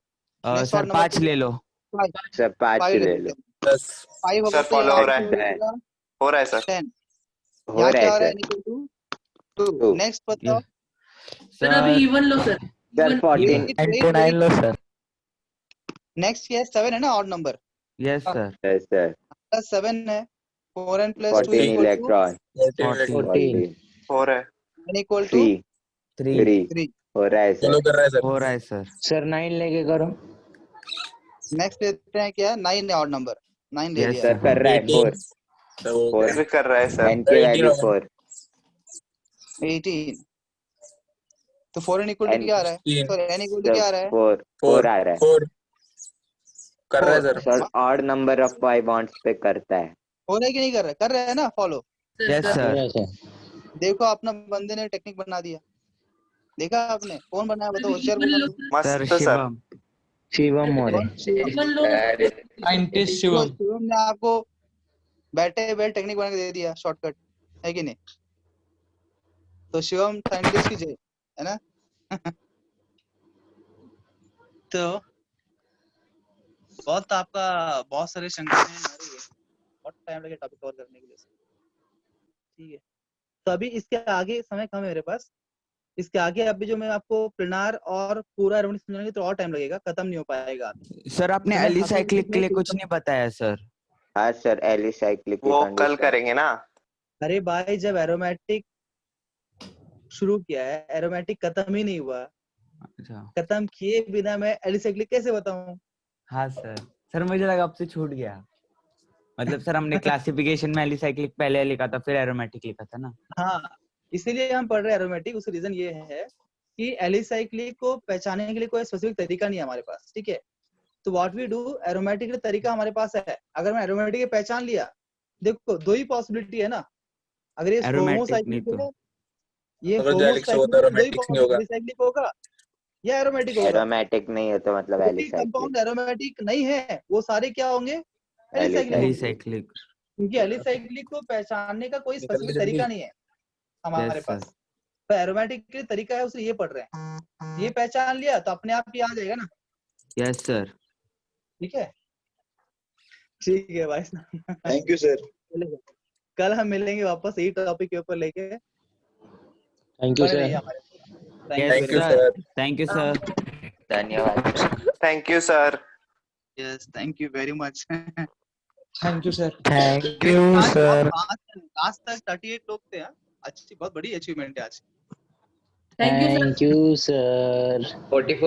next sir odd number 5 ले लो। 5 सर 5 5 ले ले लेते लो। हैं। 10 5 होगा सर तो फॉलो हो यहाँ रहा पे है, हो जाएगा हो रहा है सर। 10, हो यहाँ रहा क्या है हो रहा है, सर। Equal to 2। 2 नेक्स्ट बताओ, सर अभी सर इवन लो सर, सर इवन 14 29 लो सर। नेक्स्ट क्या है, 7 है ना odd number, yes sir. Yes sir. Plus 7 है, 4 n plus 2 14 equal to electron 14 14 हो रहा है। n equal to 3 3 3। हो रहा है फॉलो सर। कर रहा है सर। हो रहा है सर। सर 9 लेके करो। नेक्स्ट लेते हैं क्या, 9 है ऑड नंबर, 9 ले यस लिया, सर कर रहा है 18 4 तो हो गया। 4 भी कर रहा है सर। n की 18 वैल्यू होगा। 4 18, तो 4 n इक्वल टू n क्या आ रहा है, 16 सॉरी n इक्वल टू क्या आ रहा है, 4 4 आ रहा है 4 कर रहा है 4। Sir. Sir. Odd number of pi bonds पे करता है। हो रहा है कि नहीं कर रहा है, कर रहा है ना follow. Yes sir sir. Sir देखो अपना बंदे ने टेक्निक बना दिया, देखा आपने, कौन बनाया बताओ, अभी होशियार इवन बंदा लो तो। सर, सर मस्त सर। शिवम। शिवम हो कौन? रहे। शिवम। इवन लो साइंटिस्ट तो शिवम। शिवम ने आपको बैठे बैठे टेक्निक बना के दे दिया, शॉर्टकट है कि नहीं, तो शिवम साइंटिस्ट की जय, है ना। तो बहुत आपका बहुत सारे शंकाएं हैं आ रही है, बहुत टाइम लगेगा टॉपिक कवर करने के लिए, ठीक है। तो अभी इसके आगे समय कम है मेरे पास, इसके आगे अभी जो मैं आपको प्लेनार और पूरा एरोमेटिक समझाऊंगी तो और टाइम लगेगा, खत्म नहीं हो पाएगा। सर आपने तो मैं एलिसाइक्लिक के लिए कुछ नहीं बताया सर। हाँ सर एलिसाइक्लिक की वो कल कंडीशन। करेंगे ना। अरे भाई जब एरोमेटिक शुरू किया है, एरोमेटिक खत्म ही नहीं हुआ, अच्छा खत्म किए बिना मैं एलिसाइक्लिक कैसे बताऊं। हाँ सर। सर मुझे लगा आपसे छूट गया, मतलब सर हमने क्लासिफिकेशन में एलिसाइक्लिक पहले लिखा था फिर एरोमेटिक लिखा था ना। हाँ, इसीलिए हम पढ़ रहे हैं एरोमेटिक, उसका रीजन ये है कि एलिसाइक्लिक को पहचानने के लिए कोई स्पेसिफिक तरीका नहीं है हमारे पास, ठीक है। तो व्हाट वी डू, एरोमेटिक का तरीका हमारे पास है। अगर मैं एरोमेटिक पहचान लिया, देखो दो ही पॉसिबिलिटी है ना, अगर ये एरोमेटिक नहीं होमोसाइक्लिक तो है, ये अगर जो एलिक्स होगा होमोसाइक्लिक तो है, दो ही एरोमेटिक नहीं होगा। एलिसाइक्लिक होगा या एरोमेटिक होगा। एरोमेटिक नहीं है तो मतलब कोई एलिसाइक्लिक। कंपाउंड एरोमेटिक नहीं है, वो सारे क्या होंगे, एलिसाइक्लिक होंगे, एलिसाइक्लिक। क्योंकि एलिसाइक्लिक को पहचानने का कोई स्पेसिफिक तरीका नहीं है हमारे यस पास। सर। तो एरोमेटिक के तरीका है, उसे ये पढ़ रहे हैं, ये पहचान लिया तो अपने आप ही आ जाएगा ना, यस सर। ठीक है। ठीक है भाई, थैंक यू सर। कल हम मिलेंगे वापस यही टॉपिक के ऊपर लेके, थैंक यू बने रहिए सर। हमारे। Yes sir. Thank you sir. धन्यवाद sir. Thank you sir. Yes, thank you very much. Thank you sir. Thank you sir. आज तक 38 लोग थे, हाँ? अच्छी बहुत बड़ी अचीवमेंट है आज। Thank you sir. Thank you sir. 44